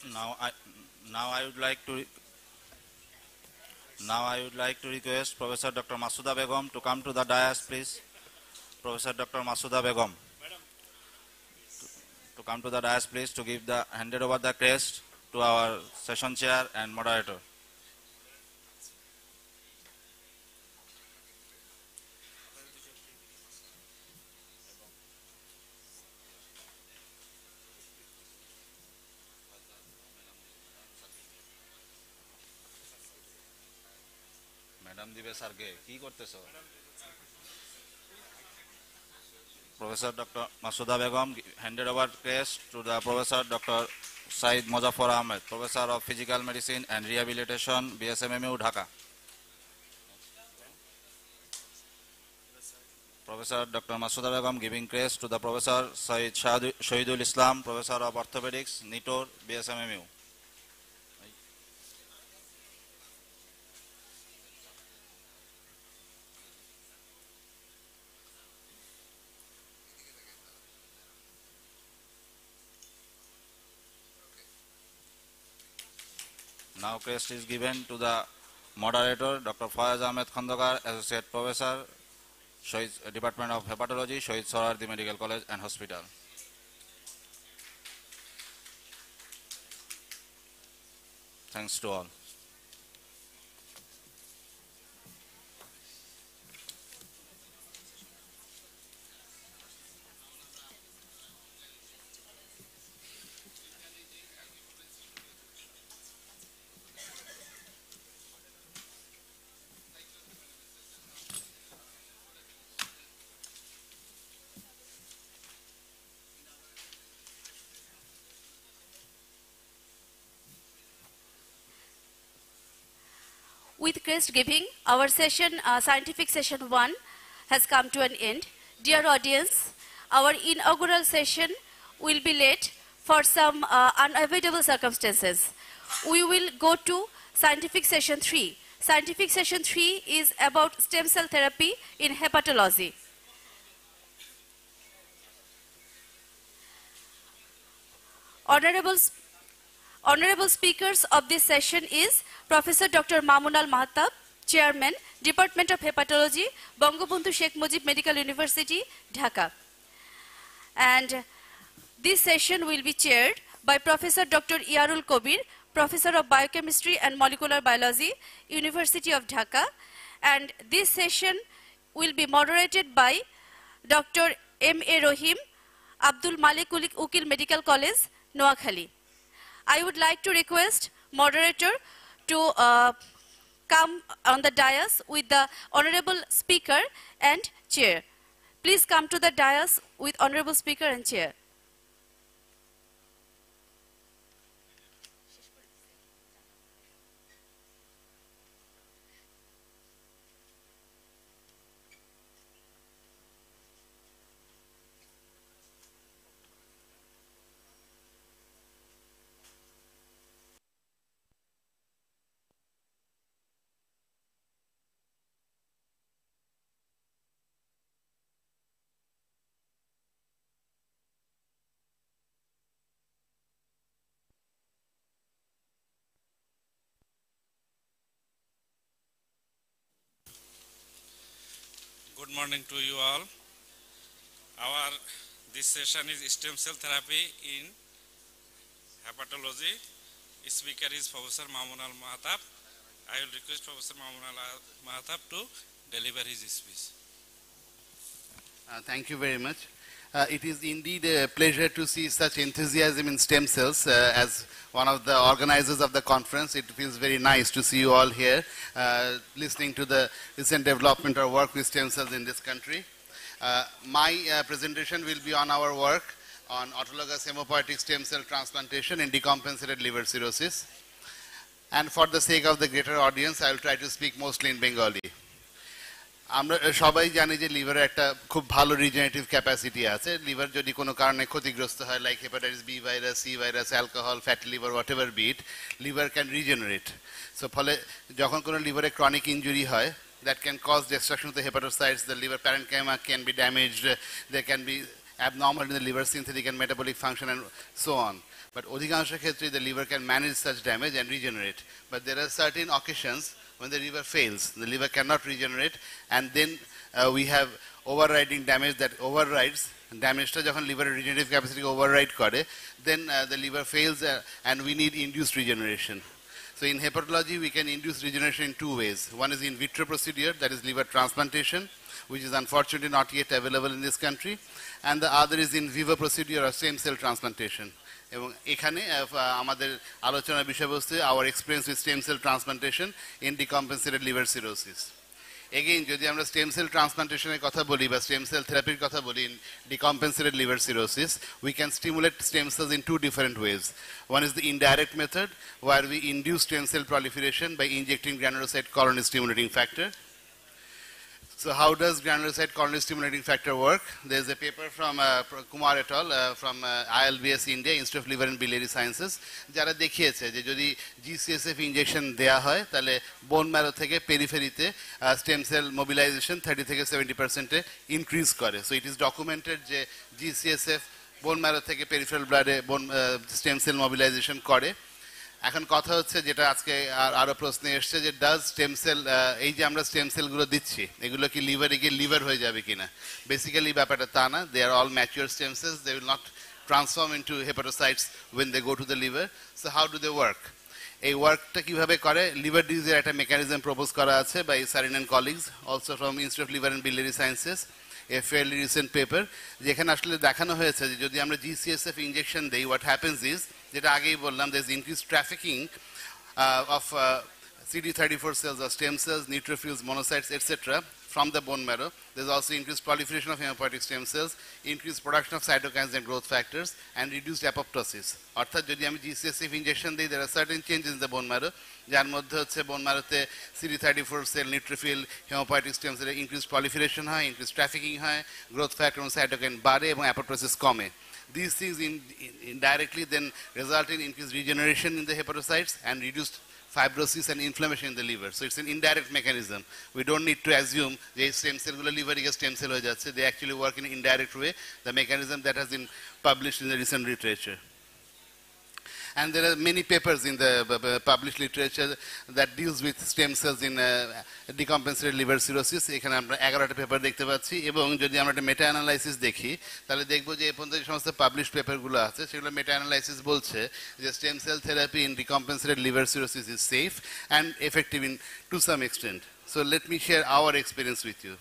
Now I would like to request Professor Dr. Masuda Begum to come to the dais, please. Professor Dr. Masuda Begum to come to the dais, please, to give the handed over the crest to our session chair and moderator. Professor Dr. Masuda Begum handed over crest to the Professor Dr. Syed Muzaffar Ahmed, Professor of Physical Medicine and Rehabilitation, BSMMU, Dhaka. Professor Dr. Masuda Begum giving crest to the Professor Syed Shohidul Islam, Professor of Orthopedics, NITOR, BSMMU. Now crest is given to the moderator, Dr. Fayaz Ahmed Khandakar, Associate Professor, Department of Hepatology, Shohid Sohrawardi Medical College and Hospital. Thanks to all. With crest giving, our session, scientific session 1 has come to an end. Dear audience, our inaugural session will be late for some unavoidable circumstances. We will go to scientific session 3. Scientific session 3 is about stem cell therapy in hepatology. Honorable speakers of this session is Professor Dr. Mamunal Mahatab, Chairman, Department of Hepatology, Bangabandhu Sheikh Mujib Medical University, Dhaka. And this session will be chaired by Professor Dr. Iyarul Kobir, Professor of Biochemistry and Molecular Biology, University of Dhaka. And this session will be moderated by Dr. M.A. Rohim, Abdul Malik Ukil Medical College, Noakhali. I would like to request moderator to come on the dais with the honorable speaker and chair. Please come to the dais with honorable speaker and chair. Good morning to you all. This session is stem cell therapy in hepatology. Speaker is Professor Mamunal Mahatab. I will request Professor Mamunal Mahatab to deliver his speech. Thank you very much. It is indeed a pleasure to see such enthusiasm in stem cells. As one of the organizers of the conference, it feels very nice to see you all here listening to the recent development or work with stem cells in this country. My presentation will be on our work on autologous hematopoietic stem cell transplantation in decompensated liver cirrhosis. And for the sake of the greater audience, I will try to speak mostly in Bengali. আমরা সবাই জানি যে লিভারে একটা খুব ভালো regenerative capacity আছে। Liver যদি কোনো কারণে ক্ষতিগ্রস্ত হয়, like hepatitis B virus, C virus, alcohol, fatty liver, whatever be it, liver can regenerate. So ফলে যখন কোনো লিভারে ক্রনিক ইঞ্জুরি হয়, that can cause destruction of the hepatocytes, the liver parenchyma can be damaged, there can be abnormal in the liver synthetic and metabolic function and so on. But অধিকাংশ ক্ষেত্রে the liver can manage such damage and regenerate. But there are certain occasions when the liver fails, the liver cannot regenerate, and then we have overriding damage that overrides damage যখন liver regenerative capacity override করে, then the liver fails and we need induced regeneration. So in hepatology, we can induce regeneration in two ways. One is in vitro procedure, that is liver transplantation, which is unfortunately not yet available in this country, and the other is in vivo procedure or stem cell transplantation. এবং এখানে আমাদের আলোচনার বিষয়বস্তু our experience with stem cell transplantation in decompensated liver cirrhosis. Again, যদি আমরা stem cell transplantation এর কথা বলি বা stem cell therapy কথা বলি in decompensated liver cirrhosis, we can stimulate stem cells in two different ways. One is the indirect method, where we induce stem cell proliferation by injecting granulocyte colony stimulating factor. So how does granulocyte colony stimulating factor work? There is a paper from Kumar et al. From ILBS India, Institute of Liver and Biliary Sciences, যারা দেখিয়েছে যে যদি GCSF injection দেয়া হয় তাহলে bone marrow থেকে পেরিফেরিতে stem cell mobilisation 30 থেকে 70% increase করে। সো ইট ইজ ডকুমেন্টেড যে GCSF বোন ম্যারো থেকে পেরিফেরাল ব্লাডে স্টেম সেল মোবিলাইজেশন করে। এখন কথা হচ্ছে যেটা আজকে আরো প্রশ্ন এসছে যে ডাজ স্টেম সেল এই যে আমরা স্টেম সেলগুলো দিচ্ছি এগুলো কি লিভারে গিয়ে লিভার হয়ে যাবে কিনা? বেসিক্যালি ব্যাপারটা তা না। They are all mature stem cells, they will not transform into hepatocytes when they go to the liver. So how do they work? এই ওয়ার্কটা কিভাবে করে? লিভার ডিজিজের একটা মেকানিজম প্রপোজ করা আছে by Sarin and colleagues, also from Institute of Liver and Biliary Sciences, a fairly recent paper, যেখানে আসলে দেখানো হয়েছে যে যদি আমরা GCSF ইনজেকশন দেই, what happens is, যেটা আগেই বললাম, there is increased trafficking of CD34 cells or stem cells, neutrophils, monocytes, etc. from the bone marrow. There is also increased proliferation of hematopoietic stem cells, increased production of cytokines and growth factors, and reduced apoptosis. অর্থাৎ যদি আমি GCSF injection দিই, there are certain changes in the bone marrow, যার মধ্যে হচ্ছে bone ম্যারোতে CD34 cell, neutrophil, hemopoietic stem সেলের increase proliferation হয়, ইনক্রিজ ট্রাফিকিং হয়, গ্রোথ ফ্যাক্টর এবং সাইটোকাইন বাড়ে এবং অ্যাপোপ্টোসিস কমে। These things indirectly then result in increased regeneration in the hepatocytes and reduced fibrosis and inflammation in the liver. So it's an indirect mechanism. We don't need to assume that stem cell liver is stem cell. They actually work in an indirect way, the mechanism that has been published in the recent literature. And there are many papers in the published literature that deals with stem cells in decompensated liver cirrhosis. এখানে আমরা 11টা paper দেখতে পাচ্ছি এবং যদি আমরা একটা meta analysis দেখি তাহলে দেখব যে এই পর্যন্ত যে সমস্ত পাবলিশড পেপারগুলো আছে সেগুলো মেটা অ্যানালাইসিস বলছে যে stem cell therapy in decompensated liver cirrhosis is safe and effective to some extent. So let me share our experience with you.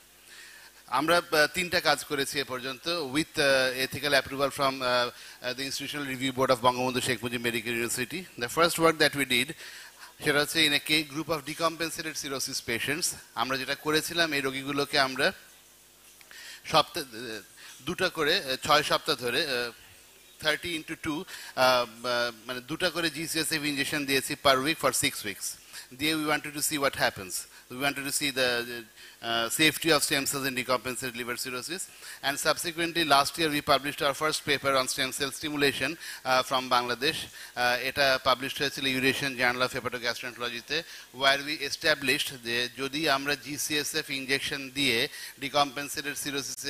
আমরা তিনটা কাজ করেছি এ পর্যন্ত with ethical approval from the Institutional Review Board of Bangabandhu Sheikh Mujib Medical University. The first work that we did সেটা হচ্ছে in a group of decompensated cirrhosis patients. আমরা যেটা করেছিলাম এই রোগীগুলোকে আমরা সপ্তাহে দুটো করে 6 সপ্তাহ ধরে 30 into 2 মানে দুটো করে GCSF ইনজেকশন দিয়েছি per week for 6 weeks. There we wanted to see what happens. We wanted to see the safety of stem cells in decompensated liver cirrhosis. And subsequently, last year we published our first paper on stem cell stimulation from Bangladesh. It published in the Eurasian Journal of Hepatogastroenterology, where we established that যদি আমরা GCSF injection দিয়ে decompensated cirrhosis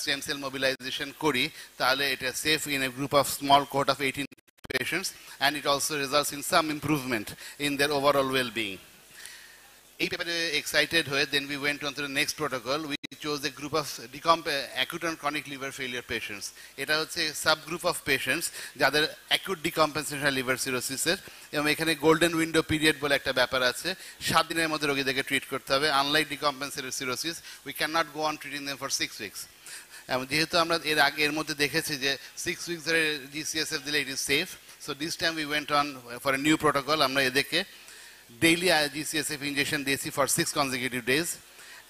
stem cell mobilization করি তাহলে এটা safe in a group of small cohort of 18 patients, and it also results in some improvement in their overall well-being. এই পেপারে excited হয়ে then we went on to the next protocol, which chose a group of acute and chronic liver failure patients. এটা হচ্ছে subgroup of patients যাদের acute decompensation liver cirrhosis এর, এবং এখানে golden window period বলে একটা ব্যাপার আছে, 7 দিনের মধ্যে রোগীদেরকে ট্রিট করতে হবে। Unlike decompensated cirrhosis, we cannot go on treating them for 6 weeks. যেহেতু আমরা এর মধ্যে দেখেছি যে 6 weeks ধরে GCSF দিলে it is safe, so this time we went on for a new protocol. আমরা এদেরকে daily GCSF injection দিয়েছি for 6 consecutive days,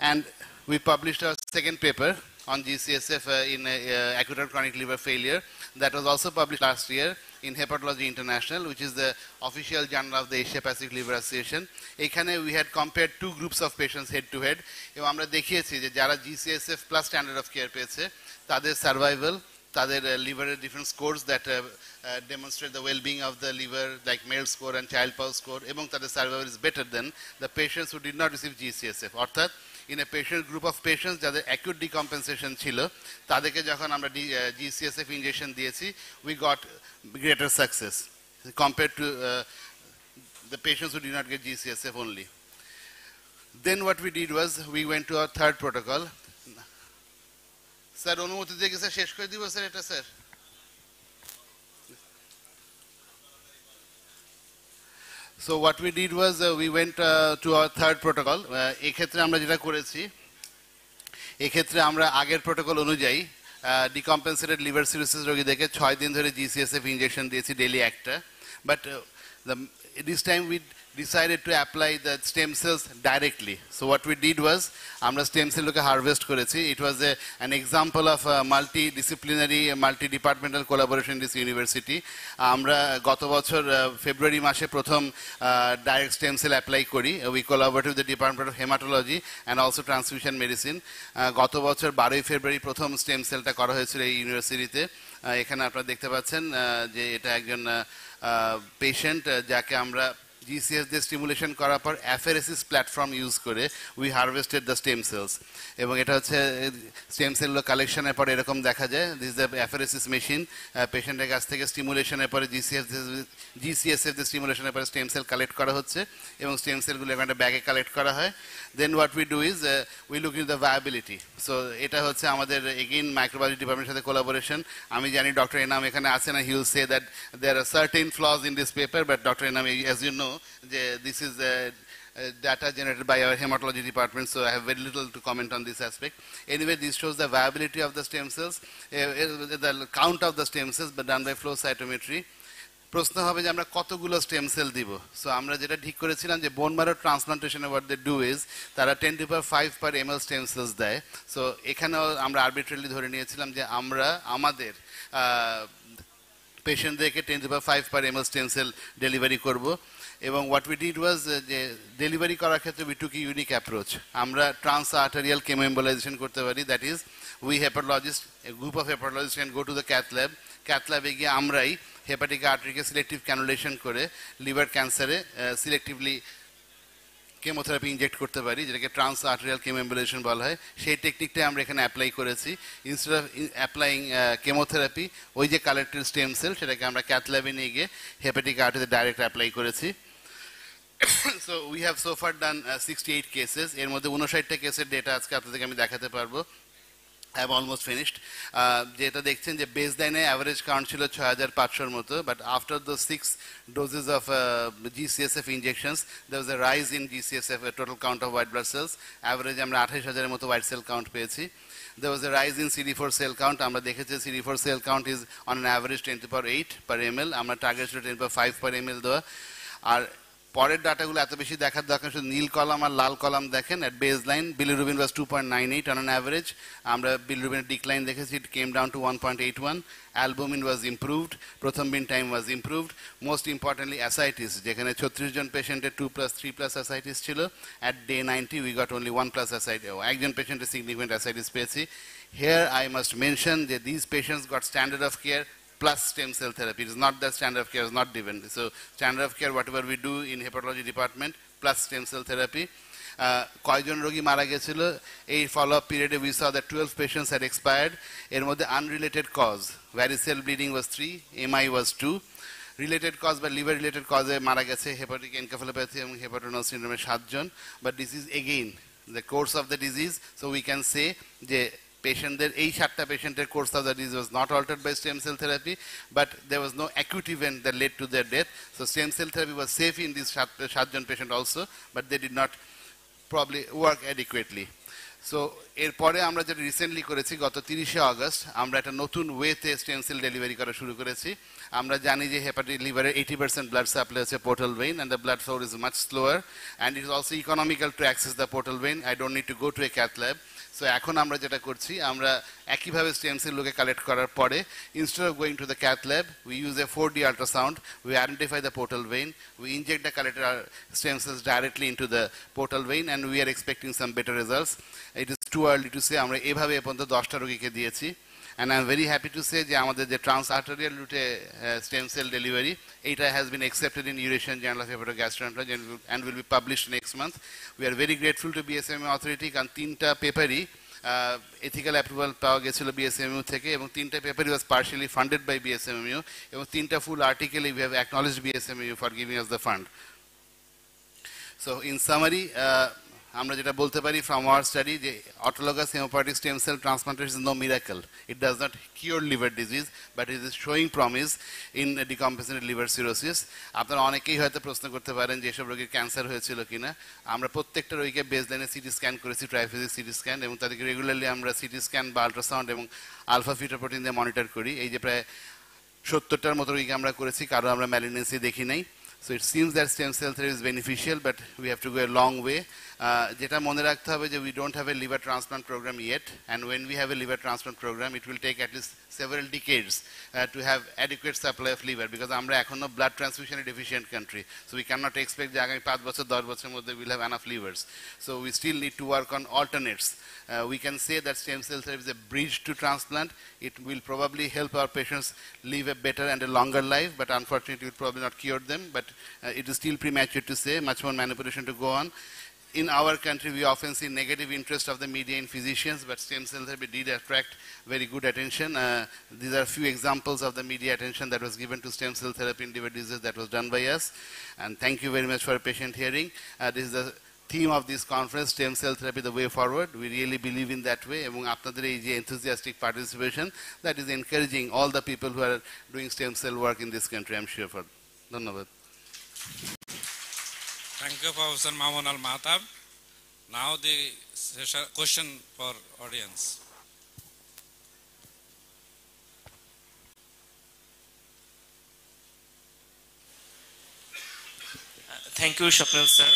and we published our second paper on GCSF in acute and chronic liver failure. That was also published last year in Hepatology International, which is the official journal of the Asia Pacific Liver Association. এখানে we had compared two groups of patients head to head, এবং আমরা দেখিয়েছি যে যারা GCSF plus standard of care পেয়েছে তাদের survival, তাদের লিভারের different scores that demonstrate the well-being of the liver, like MELD score and child pulse score, এবং তাদের survival is better than the patients who did not receive GCSF. অর্থাৎ in a patient group of patients যাদের acute decompensation ছিল তাদেরকে যখন আমরা GCSF injection দিয়েছি, we got greater success compared to the patients who did not get GCSF only. Then what we did was we went to our third protocol. Sir অনুমতি দিয়ে কি sir শেষ করে দিব স্যার এটা sir? So what we did was we went to our third protocol. এক্ষেত্রে আমরা যেটা করেছি, এক্ষেত্রে আমরা আগের প্রোটোকল অনুযায়ী ডিকম্পেনসেটেড লিভার সিরোসিস রোগীদেরকে 6 দিন ধরে GCSF ইনজেকশন দিয়েছি ডেইলি একটা, but this time we decided to apply the stem cells directly. So what we did was আমরা stem cell কে harvest করেছি. It was an example of multidisciplinary multi-departmental collaboration in this university. আমরা গত বছর ফেব্রুয়ারি মাসে প্রথম direct stem cell apply করি. We collaborated with the Department of Hematology and also Transfusion Medicine. গত বছর 12 ফেব্রুয়ারি প্রথম stem cellটা করা হয়েছিল এই ইউনিভার্সিটিতে। এখানে আপনারা দেখতে পাচ্ছেন যে এটা একজন পেশেন্ট যাকে আমরা GCS দিয়ে স্টিমুলেশন করার পর অ্যাফেরেসিস প্ল্যাটফর্ম ইউজ করে we harvested the stem cells, এবং এটা হচ্ছে স্টেম সেলগুলো কালেকশনের পর এরকম দেখা যায়। দিস দ্য অ্যাফেরেসিস মেশিন, পেশেন্টের কাছ থেকে স্টিমুলেশনের পরে GCSF দিয়ে স্টিমুলেশনের পরে স্টেম সেল কালেক্ট করা হচ্ছে এবং স্টেম সেলগুলো একটা ব্যাগে কালেক্ট করা হয়। Then what we do is we look in the viability. So এটা হচ্ছে আমাদের এগেইন মাইক্রোবায়োলজি ডিপার্টমেন্টের সাথে কোলাবোরেশন। আমি জানি ডক্টর এনাম এখানে আছে না, he will say that there are certain flaws in this paper, but doctor Enam as you know যে this is data generated by our hematology department, so I have very little to comment on this aspect. Anyway, this shows the viability of the stem cells, the count of the stem cells but done by flow cytometry. প্রশ্ন হবে যে আমরা কতগুলো stem cell দিব। So আমরা যেটা ঠিক করেছিলাম যে বোন ম্যারো ট্রান্সপ্লান্টেশনে হোয়াট দে ডু ইজ তারা 10⁵ পার ml স্টেম সেলস দেয়। সো এখানেও আমরা আরবিট্রারিলি ধরে নিয়েছিলাম যে আমরা আমাদের পেশেন্টদেরকে 10⁵ per ml stem cell delivery করব। এবং হোয়াট উই ডিড ওয়াজ যে ডেলিভারি করার ক্ষেত্রে উই টুক ইউনিক অ্যাপ্রোচ। আমরা ট্রান্স আর্টেরিয়াল কেমোএম্বোলাইজেশন করতে পারি, that is we hepatologist, A group of hepatologist can go to the cath ল্যাবে গিয়ে আমরাই হেপাটিক আর্টারিকে সিলেক্টিভ ক্যানুলেশন করে লিভার ক্যান্সারে সিলেক্টিভলি কেমোথেরাপি ইনজেক্ট করতে পারি, যেটাকে ট্রান্স আর্টেরিয়াল কেমোএম্বোলাইজেশন বলা হয়। সেই টেকনিকটাই আমরা এখানে অ্যাপ্লাই করেছি। ইনস্টেড অফ অ্যাপ্লাইং কেমোথেরাপি, ওই যে কালেক্টেড স্টেম সেল সেটাকে আমরা ক্যাথ ল্যাবে নিয়ে গিয়ে হেপাটিক আর্টারিতে ডাইরেক্ট অ্যাপ্লাই করেছি। So we have so far done 68 cases. এর মধ্যে 59টা কেসের ডেটা আজকে আপনাদেরকে আমি দেখাতে পারবো। I have almost finished. যেটা দেখছেন যে বেসলাইনে অ্যাভারেজ কাউন্ট ছিল 6500-র মতো, but after the 6 doses of GCSF injections there was a rise in GCSF total count of white blood cells. Average আমরা 28000-এর মতো হোয়াইট সেল কাউন্ট পেয়েছি। There was a rise in CD4 cell count. আমরা দেখেছি CD4 cell count is on an average 10⁸ per ml. আমরা target ছিল 10⁵ per ml দেওয়া। আর পরের ডাটাগুলো এত বেশি দেখার দরকার, শুধু নীল কলাম আর লাল কলাম দেখেন। At base line bilirubin was 2.98 on an average. আমরা বিলিরুবিনের ডিক্লাইন দেখেছি, it came down to 1.81। Albumin was improved, prothrombin time was improved. Most importantly ascites, যেখানে 36 জন পেশেন্টের 2+3+ অ্যাসাইটিস ছিল, at day 90 we got only 1+ ascites. একজন পেশেন্টের significant ascites পেয়েছি। Here I must mention that these patients got standard of care plus stem cell therapy. It is not that standard of care is not given. So standard of care, whatever we do in hepatology department, plus stem cell therapy. কয়জন রোগী মারা গেছিল এই follow up পিরিয়ডে? we saw that 12 patients had expired. এর মধ্যে unrelated cause varicose bleeding was 3, MI was 2. Related cause বা liver related কজে মারা গেছে হেপাটিক এনকেফালোপ্যাথি এবং হেপাটোনাল সিনড্রোমে 7 জন। But this is again the course of the disease. So we can say the পেশেন্টদের এই 7টা পেশেন্টের course of the disease was not altered by stem cell therapy, but there was no acute event that led to their death. So stem cell therapy was safe in this 7জন patient also, but they did not probably work adequately. So এরপরে আমরা যেটা recently করেছি, গত 30শে August আমরা একটা নতুন ওয়েতে স্টেম সেল ডেলিভারি করা শুরু করেছি. আমরা জানি যে হেপাটিক লিভারের 80% ব্লাড সাপ্লাই হচ্ছে portal vein, and the blood flow is much slower, and it is also economical to access the portal vein. I don't need to go to a cath lab. So এখন আমরা যেটা করছি, আমরা একইভাবে stem সেলগুলোকে collect করার পরে, instead of going to the cath lab, we use a 4D ultrasound, we identify the portal vein, we inject the collected stem cells directly into the portal vein, and we are expecting some better results. It is too early to say. আমরা এভাবে এ পর্যন্ত 10টা রোগীকে দিয়েছি. And I am very happy to say যে আমাদের যে ট্রান্সআর্টেরিয়াল রুটে স্টেম সেল ডেলিভারি, এইটা has been accepted in Eurasian Journal of Hepatogastroenterology and will be published next month. We are very grateful to BSMU authority, কারণ 3টা পেপারই ethical approval পাওয়া গেছিল BSMU থেকে, এবং 3টা পেপারই was partially funded by BSMU, এবং 3টা full article we have acknowledged BSMU for giving us the fund. So in summary, আমরা যেটা বলতে পারি from our study যে autologous hematopoietic stem cell transplantation is no miracle. It does not cure liver disease, but it is showing promise in decompensated liver cirrhosis. আপনারা অনেকেই হয়তো প্রশ্ন করতে পারেন যে এসব রোগীর ক্যান্সার হয়েছিল কিনা. আমরা প্রত্যেকটা রোগীকে বেসলাইনে সিটি স্ক্যান করেছি, ট্রাইফেজিক সিটি স্ক্যান, এবং তাদেরকে রেগুলারলি আমরা সিটি স্ক্যান বা আল্ট্রাসাউন্ড এবং আলফা ফিটোপ্রোটিন দিয়ে মনিটর করি. এই যে প্রায় 70টার মতো রোগীকে আমরা করেছি, কারো আমরা ম্যালিগনেন্সি দেখি নাই. So it seems that stem cell therapy is beneficial, but we have to go a long way. যেটা মনে রাখতে হবে যে we don't have a liver transplant program yet, and when we have a liver transplant program, it will take at least several decades to have adequate supply of liver, because আমরা এখনো blood transfusion deficient country, so we cannot expect যে আগামী 5 বছর 10 বছরের মধ্যে we'll have enough livers. So we still need to work on alternates. We can say that stem cell therapy is a bridge to transplant. It will probably help our patients live a better and a longer life, but unfortunately it will probably not cure them. But it is still premature to say, much more manipulation to go on. In our country, we often see negative interest of the media in physicians, but stem cell therapy did attract very good attention. These are a few examples of the media attention that was given to stem cell therapy in liver disease that was done by us. And thank you very much for your patient hearing. This is the theme of this conference, stem cell therapy, the way forward. We really believe in that way, এবং আপনাদের এই যে enthusiastic participation, that is encouraging all the people who are doing stem cell work in this country, I'm sure for. ধন্যবাদ. Thank you, Professor Mamun Al Mahatab. Now the question for audience. Thank you, Shapnil sir.